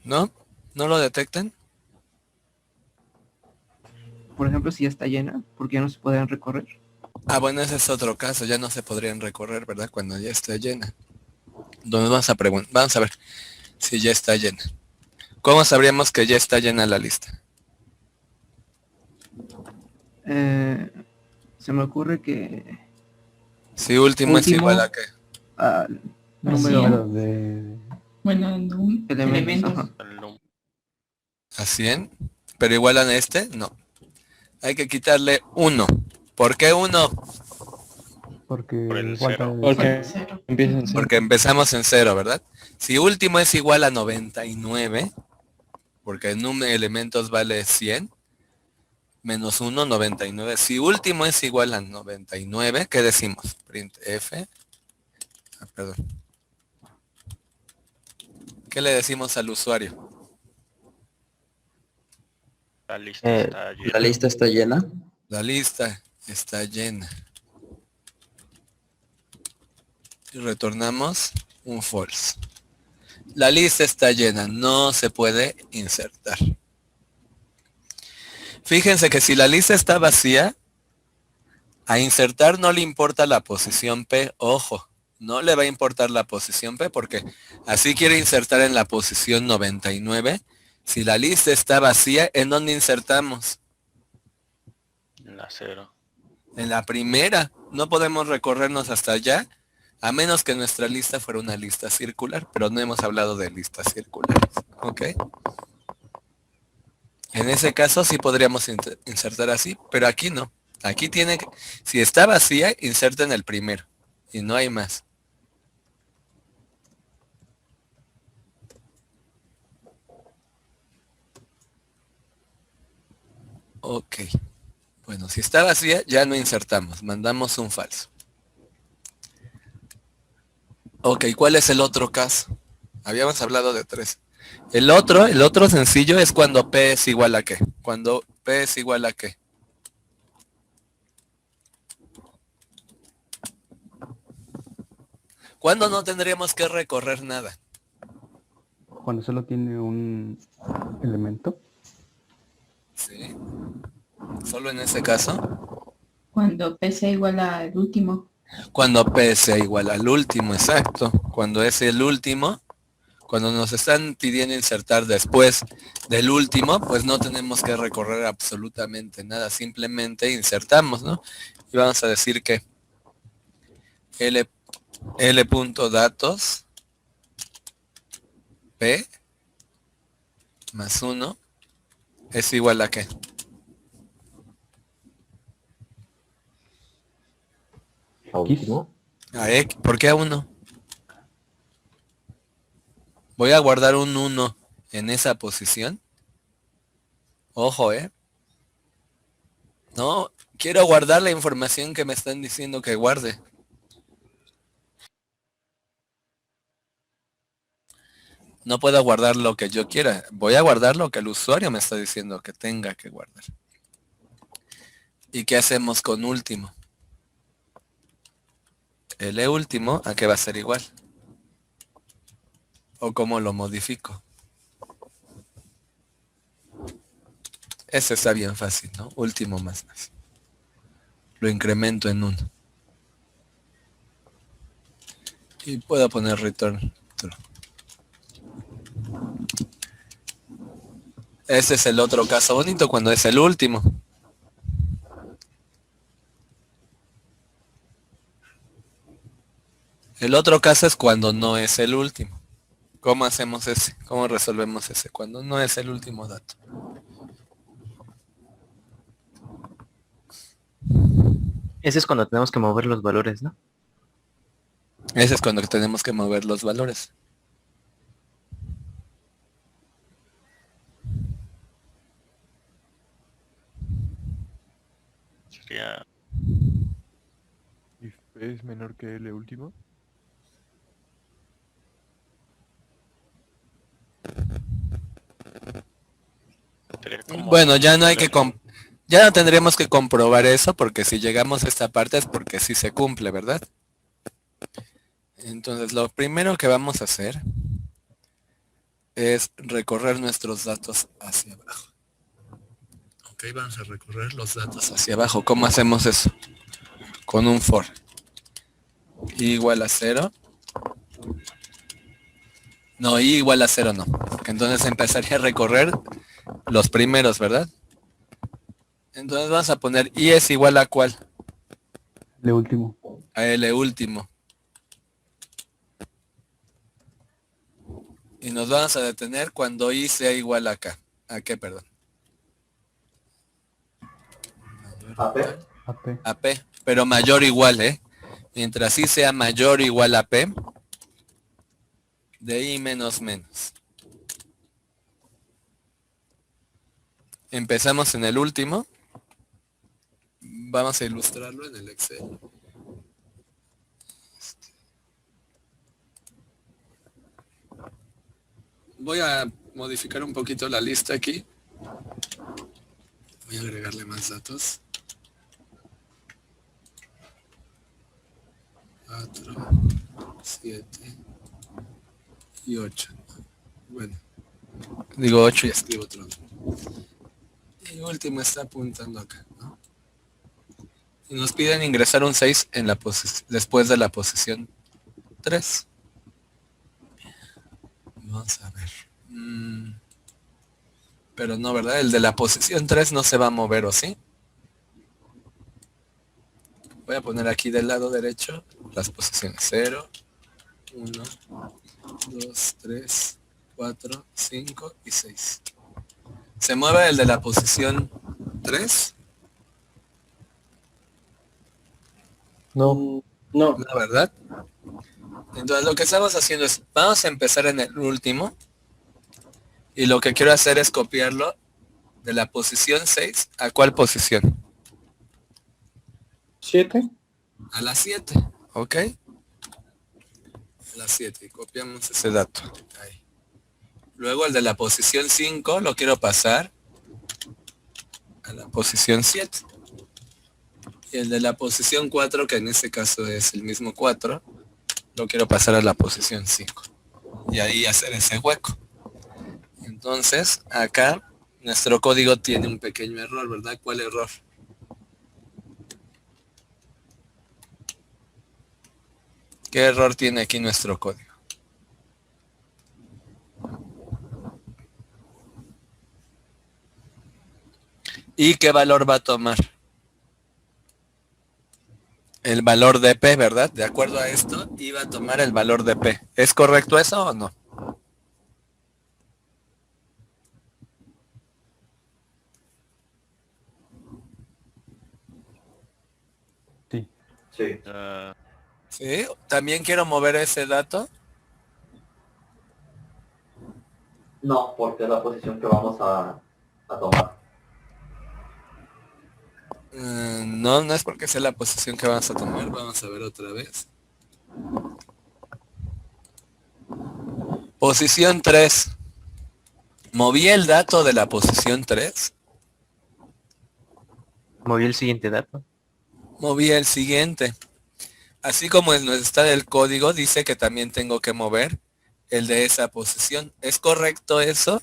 ¿No? ¿No lo detectan? Por ejemplo, si ya está llena, ¿por qué no se podrían recorrer? Ah, bueno, ese es otro caso. Ya no se podrían recorrer, ¿verdad? Cuando ya esté llena. Entonces vamos a ver si ya está llena. ¿Cómo sabríamos que ya está llena la lista? Se me ocurre que... Si último es igual a qué. Número de... Bueno, elementos. Ajá. ¿A 100? ¿Pero igual a este? No. Hay que quitarle 1 ¿Por qué 1? Porque el falta cero. el Porque cero. empieza en cero. Porque empezamos en 0, ¿verdad? Si último es igual a 99, porque en elementos vale 100, menos 1, 99. Si último es igual a 99, ¿qué decimos? Print F. Perdón. ¿Qué le decimos al usuario? La lista está llena. La lista está llena. La lista está llena. Y retornamos un false. La lista está llena, no se puede insertar. Fíjense que si la lista está vacía, a insertar no le importa la posición P, ojo, no le va a importar la posición P porque así quiere insertar en la posición 99. Si la lista está vacía, ¿en dónde insertamos? En la 0. En la primera. No podemos recorrernos hasta allá, a menos que nuestra lista fuera una lista circular, pero no hemos hablado de listas circulares, ¿ok? En ese caso sí podríamos insertar así, pero aquí no. Aquí tiene que, si está vacía, inserta en el primero, y no hay más. Ok. Bueno, si está vacía, ya no insertamos, mandamos un falso. Ok, ¿cuál es el otro caso? Habíamos hablado de 3. El otro sencillo es cuando P es igual a qué. Cuando P es igual a qué. ¿Cuándo no tendríamos que recorrer nada? Cuando solo tiene un elemento. Sí. Solo en ese caso. Cuando P sea igual al último. Cuando P sea igual al último, exacto. Cuando es el último, cuando nos están pidiendo insertar después del último, pues no tenemos que recorrer absolutamente nada. Simplemente insertamos, ¿no? Y vamos a decir que L.datos P más 1 es igual a qué. ¿A último? A X. ¿Por qué a 1? Voy a guardar un 1 en esa posición. Ojo, No, quiero guardar la información que me están diciendo que guarde. No puedo guardar lo que yo quiera. Voy a guardar lo que el usuario me está diciendo que tenga que guardar. ¿Y qué hacemos con último? El último, ¿a qué va a ser igual? ¿O cómo lo modifico? Ese está bien fácil, ¿no? Último más. Lo incremento en 1. Y puedo poner return true. Ese es el otro caso bonito cuando es el último. El otro caso es cuando no es el último. ¿Cómo hacemos ese? ¿Cómo resolvemos ese? Cuando no es el último dato. Ese es cuando tenemos que mover los valores, ¿no? Ese es cuando tenemos que mover los valores. Sería ¿If P es menor que L último? Bueno, ya no hay que ya no tendríamos que comprobar eso porque si llegamos a esta parte es porque sí se cumple, ¿verdad? Entonces lo primero que vamos a hacer es recorrer nuestros datos hacia abajo. Ok, vamos a recorrer los datos hacia abajo. ¿Cómo hacemos eso? Con un for. I igual a 0. No, I igual a 0 no. Porque entonces empezaría a recorrer los primeros, ¿verdad? Entonces vamos a poner I es igual a ¿cuál? L último. A L último. Y nos vamos a detener cuando I sea igual a acá. ¿A qué, perdón? ¿A P? AP. AP, pero mayor o igual, Mientras sí sea mayor o igual a P, de I menos menos. Empezamos en el último. Vamos a ilustrarlo en el Excel. Voy a modificar un poquito la lista aquí. Voy a agregarle más datos. 4, 7 y 8. Bueno, digo 8 y escribo otro. Y el último está apuntando acá, ¿no? Y nos piden ingresar un 6 en la después de la posición 3. Vamos a ver. Pero no, ¿verdad? El de la posición 3 no se va a mover, ¿o sí? Voy a poner aquí del lado derecho las posiciones 0, 1, 2, 3, 4, 5 y 6. ¿Se mueve el de la posición 3? No. No. No, ¿verdad? Entonces lo que estamos haciendo es, vamos a empezar en el último. Y lo que quiero hacer es copiarlo de la posición 6. ¿A cuál posición? 7. A la 7, ¿ok? A la 7, y copiamos ese dato. Ahí. Luego el de la posición 5 lo quiero pasar a la posición 7. Y el de la posición 4, que en este caso es el mismo 4, lo quiero pasar a la posición 5. Y ahí hacer ese hueco. Entonces, acá nuestro código tiene un pequeño error, ¿verdad? ¿Cuál error? ¿Qué error tiene aquí nuestro código? ¿Y qué valor va a tomar? El valor de P, ¿verdad? De acuerdo a esto, iba a tomar el valor de P. ¿Es correcto eso o no? Sí. Sí. Sí, también quiero mover ese dato. No, porque es la posición que vamos a tomar. No, no es porque sea la posición que vamos a tomar. Vamos a ver otra vez. Posición 3. ¿Moví el dato de la posición 3? Moví el siguiente dato. Moví el siguiente. Así como en está el código, dice que también tengo que mover el de esa posición. ¿Es correcto eso?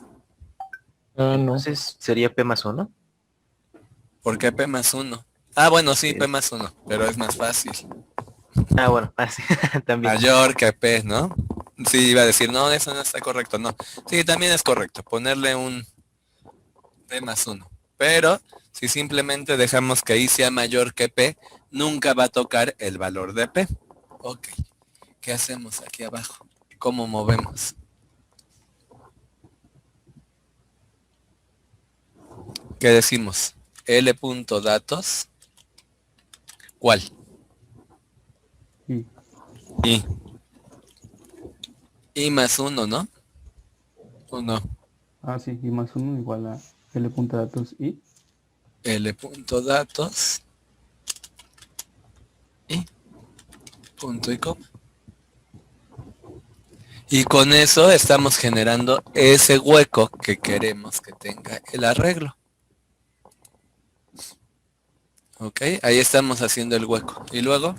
No. Entonces sería P más 1. ¿Por qué P más 1? Ah, bueno, sí, P más 1, pero es más fácil. Ah, bueno, así también. Mayor que P, ¿no? Sí, iba a decir, no, eso no está correcto, no. Sí, también es correcto, ponerle un P más 1. Pero, si simplemente dejamos que I sea mayor que P, nunca va a tocar el valor de P. Ok, ¿qué hacemos aquí abajo? ¿Cómo movemos? ¿Qué decimos? L.datos. ¿Cuál? I. I más 1, ¿no? ¿O no? Ah, sí, y más 1 igual a L.datos y L.datos y punto y coma. Y con eso estamos generando ese hueco que queremos que tenga el arreglo. Ok, ahí estamos haciendo el hueco. Y luego,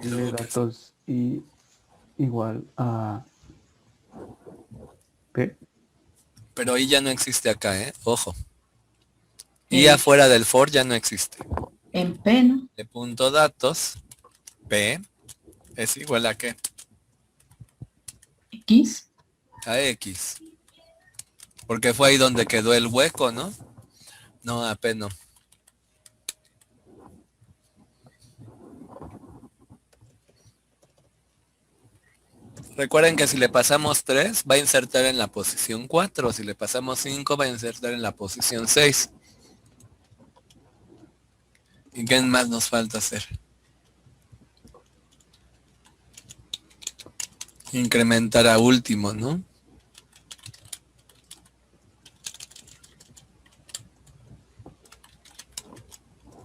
L.datos y igual a P. pero ahí ya no existe acá, Ojo. Y afuera del for ya no existe. En P, ¿no? De punto datos, P, es igual a ¿qué? X. A X. Porque fue ahí donde quedó el hueco, ¿no? No, a P no. Recuerden que si le pasamos 3, va a insertar en la posición 4. Si le pasamos 5, va a insertar en la posición 6. ¿Y qué más nos falta hacer? Incrementar a último, ¿no?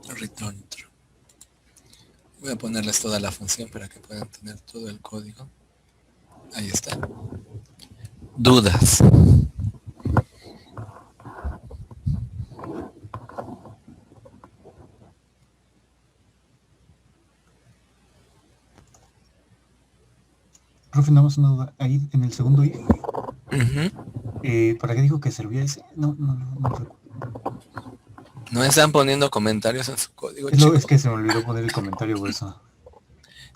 Return true. Voy a ponerles toda la función para que puedan tener todo el código. Ahí está. Dudas. Profe, nada más una duda. Ahí en el segundo if, Ujú. ¿para qué dijo que servía ese? No recuerdo. No están poniendo comentarios en su código, Es chicos. que se me olvidó poner el comentario por eso.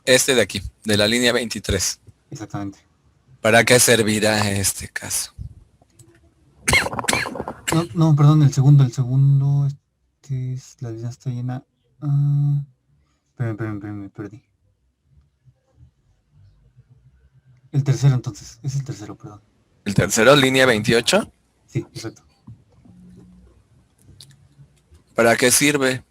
Este de aquí, de la línea 23. Exactamente. ¿Para qué servirá este caso? No, perdón, el segundo, la línea está llena. Espérame, me perdí. El tercero entonces, es el tercero, perdón. ¿El tercero, línea 28? Sí, exacto. ¿Para qué sirve?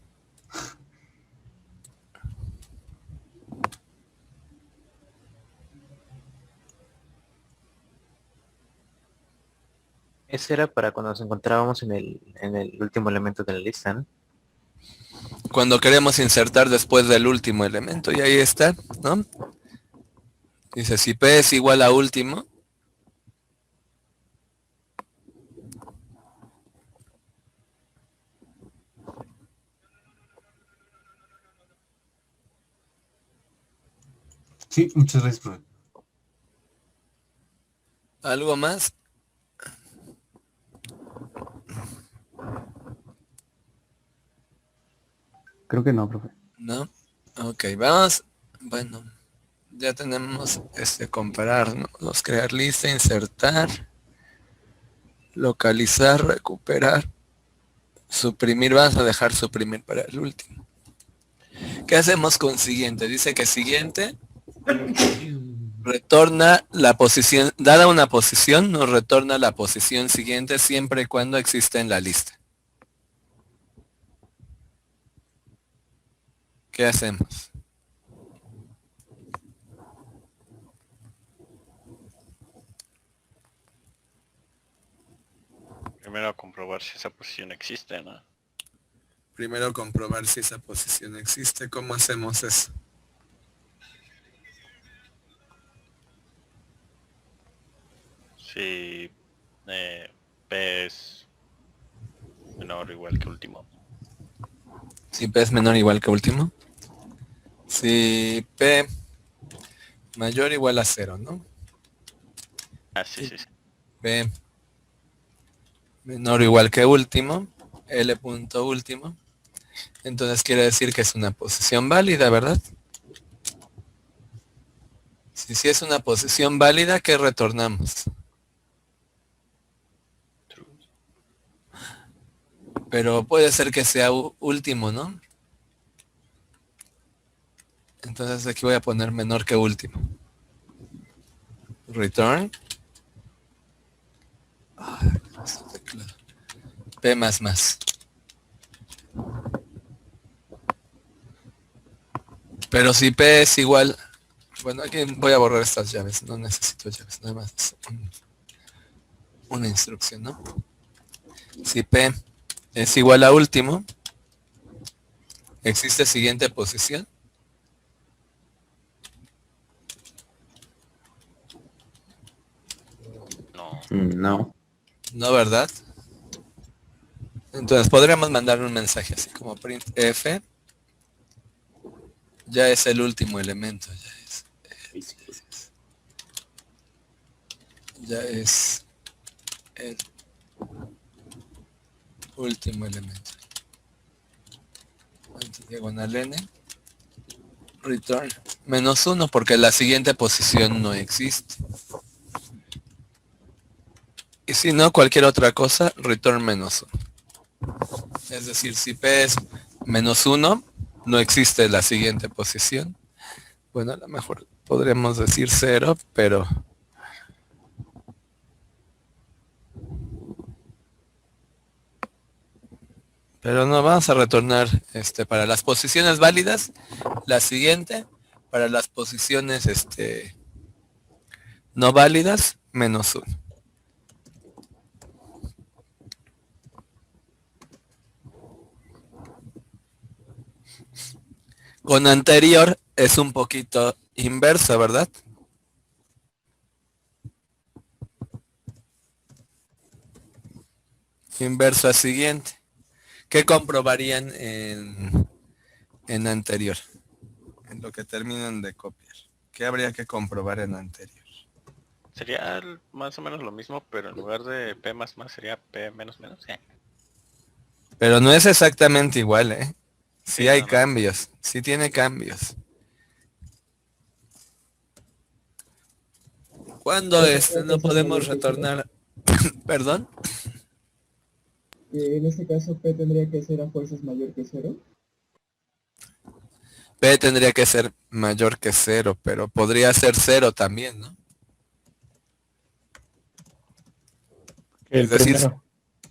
Ese era para cuando nos encontrábamos en el último elemento de la lista, ¿no? Cuando queremos insertar después del último elemento, y ahí está, ¿no? Dice, si P es igual a último, Sí, muchas gracias, profe. ¿algo más? Creo que no, profe. ¿No? Ok, vamos. Bueno, ya tenemos comparar, ¿no? Los crear lista, insertar, localizar, recuperar, suprimir. Vamos a dejar suprimir para el último. ¿Qué hacemos con siguiente? Dice que siguiente retorna la posición, dada una posición, nos retorna la posición siguiente siempre y cuando exista en la lista. ¿Qué hacemos? Primero comprobar si esa posición existe, ¿no? Primero comprobar si esa posición existe. ¿Cómo hacemos eso? Si P es menor o igual que último. Si P es menor o igual que último. Si P mayor o igual a 0, ¿no? Ah, sí. P menor o igual que último, L punto último. Entonces quiere decir que es una posición válida, ¿verdad? Si es una posición válida, ¿qué retornamos? Pero puede ser que sea último, ¿no? Entonces aquí voy a poner menor que último. Return. P más más. Pero si P es igual... Bueno, aquí voy a borrar estas llaves. No necesito llaves, nada más una instrucción, ¿no? Si P es igual a último, ¿existe siguiente posición? No. No, ¿verdad? Entonces podríamos mandar un mensaje así como print F. Ya es el último elemento. Ya es el último elemento. Diagonal N. Return -1 porque la siguiente posición no existe. Y si no, cualquier otra cosa, return -1. Es decir, si P es -1, no existe la siguiente posición. Bueno, a lo mejor podríamos decir 0, pero no, vamos a retornar para las posiciones válidas, la siguiente, para las posiciones no válidas, -1. Con anterior es un poquito inverso, ¿verdad? Inverso a siguiente. ¿Qué comprobarían en anterior? En lo que terminan de copiar. ¿Qué habría que comprobar en anterior? Sería más o menos lo mismo, pero en lugar de P++ sería P-. Pero no es exactamente igual, ¿eh? Sí, Sí, hay no. cambios, sí tiene cambios. ¿Cuándo no podemos retornar? ¿Perdón? En este caso P tendría que ser a fuerzas mayor que 0. P tendría que ser mayor que 0, pero podría ser 0 también, ¿no? Es decir,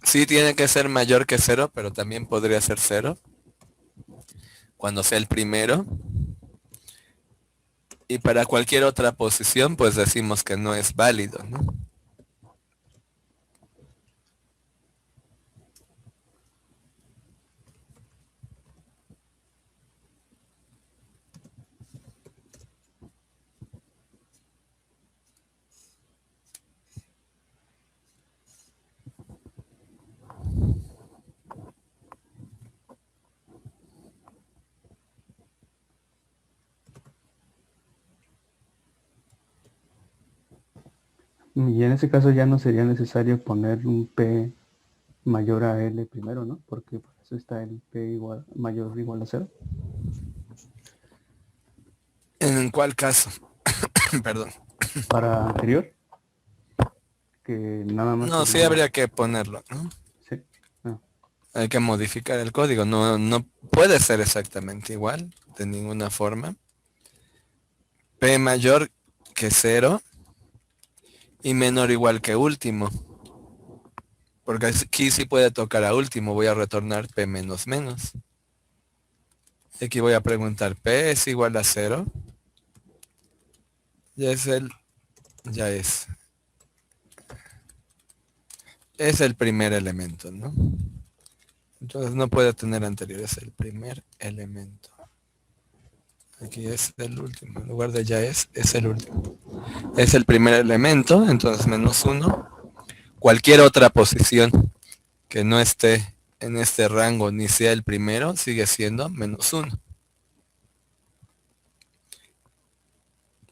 sí tiene que ser mayor que 0, pero también podría ser 0 cuando sea el primero. Y para cualquier otra posición, pues decimos que no es válido, ¿no? Y en ese caso ya no sería necesario poner un P mayor a L primero, ¿no? Porque por eso está el P mayor o igual a 0. ¿En cuál caso? Perdón. Para anterior. Que nada más. No, sí habría que ponerlo, ¿no? Sí. Ah. Hay que modificar el código. No puede ser exactamente igual, de ninguna forma. P mayor que 0 y menor o igual que último. Porque aquí sí puede tocar a último. Voy a retornar P menos menos. Aquí voy a preguntar, P es igual a 0. Ya es es el primer elemento, ¿no? Entonces no puede tener anterior, es el primer elemento. Aquí es el último, en lugar de ya es el último. Es el primer elemento, entonces -1. Cualquier otra posición que no esté en este rango ni sea el primero, sigue siendo -1.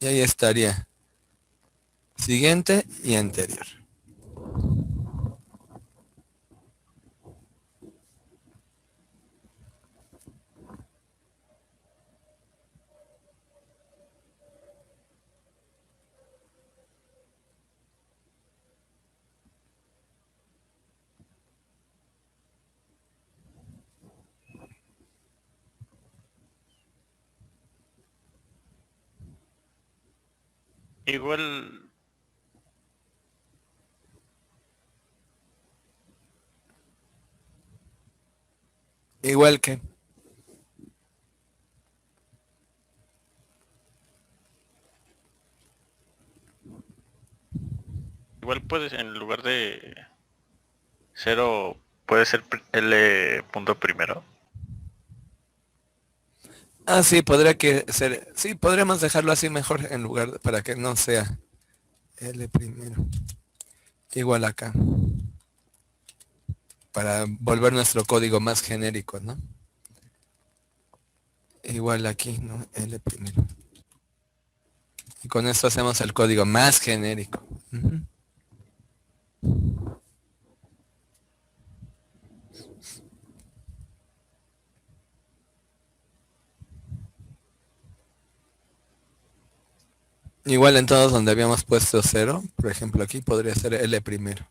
Y ahí estaría siguiente y anterior. Igual... Igual que... Igual puedes, en lugar de 0, puede ser L punto primero. Ah, sí, podría que ser... Sí, podríamos dejarlo así mejor en lugar para que no sea L primero. Igual acá. Para volver nuestro código más genérico, ¿no? Igual aquí, ¿no? L primero. Y con esto hacemos el código más genérico. Igual en todos donde habíamos puesto 0, por ejemplo aquí podría ser L primero.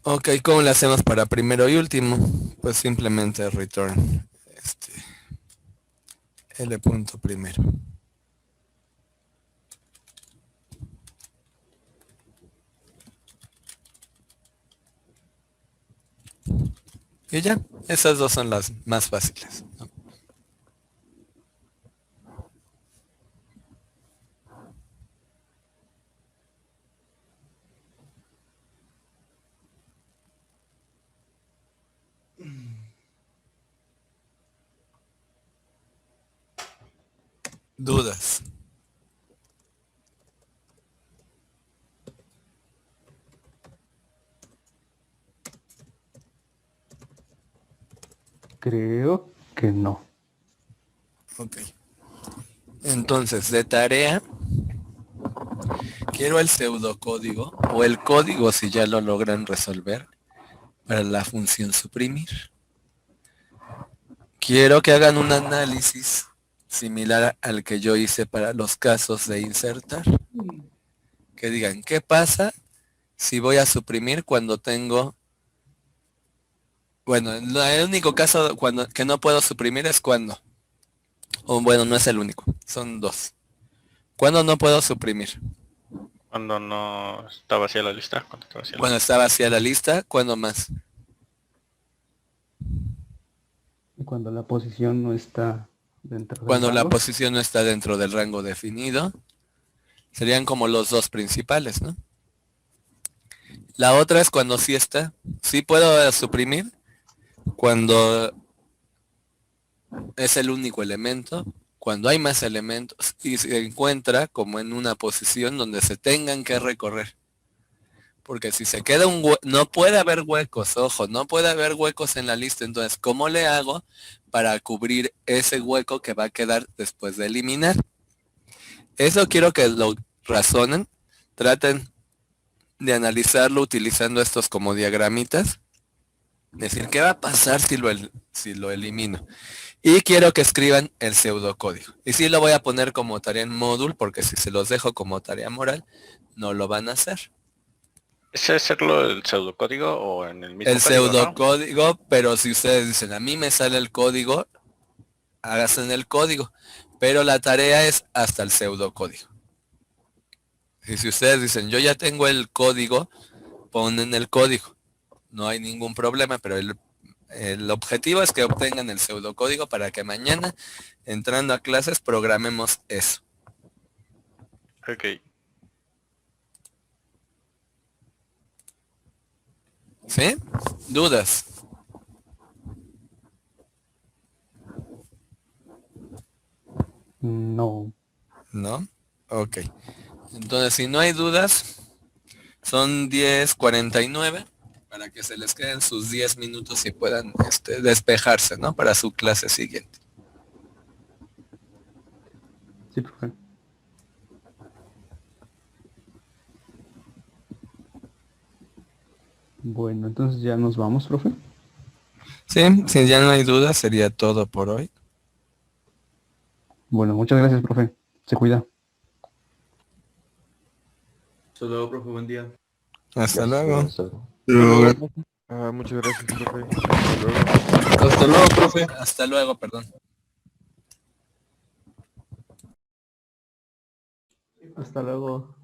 Ok, ¿cómo le hacemos para primero y último? Pues simplemente return L punto primero. Y ya, esas dos son las más fáciles, ¿no? Dudas. Creo que no. Ok. Entonces, de tarea, quiero el pseudocódigo o el código si ya lo logran resolver para la función suprimir. Quiero que hagan un análisis similar al que yo hice para los casos de insertar. Que digan, ¿qué pasa si voy a suprimir cuando tengo... Bueno, el único caso que no puedo suprimir es cuando. O bueno, no es el único, son dos. ¿Cuándo no puedo suprimir? Cuando no está vacía la lista. Cuando está vacía la lista, ¿cuándo más? Y cuando la posición no está dentro del Cuando la rango. posición no está dentro del rango definido. Serían como los dos principales, ¿no? La otra es cuando sí está. Sí puedo suprimir cuando es el único elemento, cuando hay más elementos y se encuentra como en una posición donde se tengan que recorrer. Porque si se queda no puede haber huecos, ojo, no puede haber huecos en la lista. Entonces, ¿cómo le hago para cubrir ese hueco que va a quedar después de eliminar? Eso quiero que lo razonen, traten de analizarlo utilizando estos como diagramitas. Decir, ¿qué va a pasar si lo elimino? Y quiero que escriban el pseudocódigo. Y sí lo voy a poner como tarea en módulo, porque si se los dejo como tarea moral, no lo van a hacer. ¿Es hacerlo el pseudocódigo o en el mismo El código, pseudocódigo, ¿no? Pero si ustedes dicen, a mí me sale el código, háganse en el código. Pero la tarea es hasta el pseudocódigo. Y si ustedes dicen, yo ya tengo el código, ponen el código. No hay ningún problema, pero el objetivo es que obtengan el pseudocódigo para que mañana, entrando a clases, programemos eso. Ok. ¿Sí? ¿Dudas? No. ¿No? Ok. Entonces, si no hay dudas, son 10:49 para que se les queden sus 10 minutos y puedan despejarse, ¿no? Para su clase siguiente. Sí, profe. Bueno, entonces ya nos vamos, profe. Sí, si ya no hay dudas, sería todo por hoy. Bueno, muchas gracias, profe. Se cuida. Hasta luego, profe, buen día. Hasta luego. Muchas gracias, profe. Hasta luego, profe. Hasta luego, perdón. Hasta luego.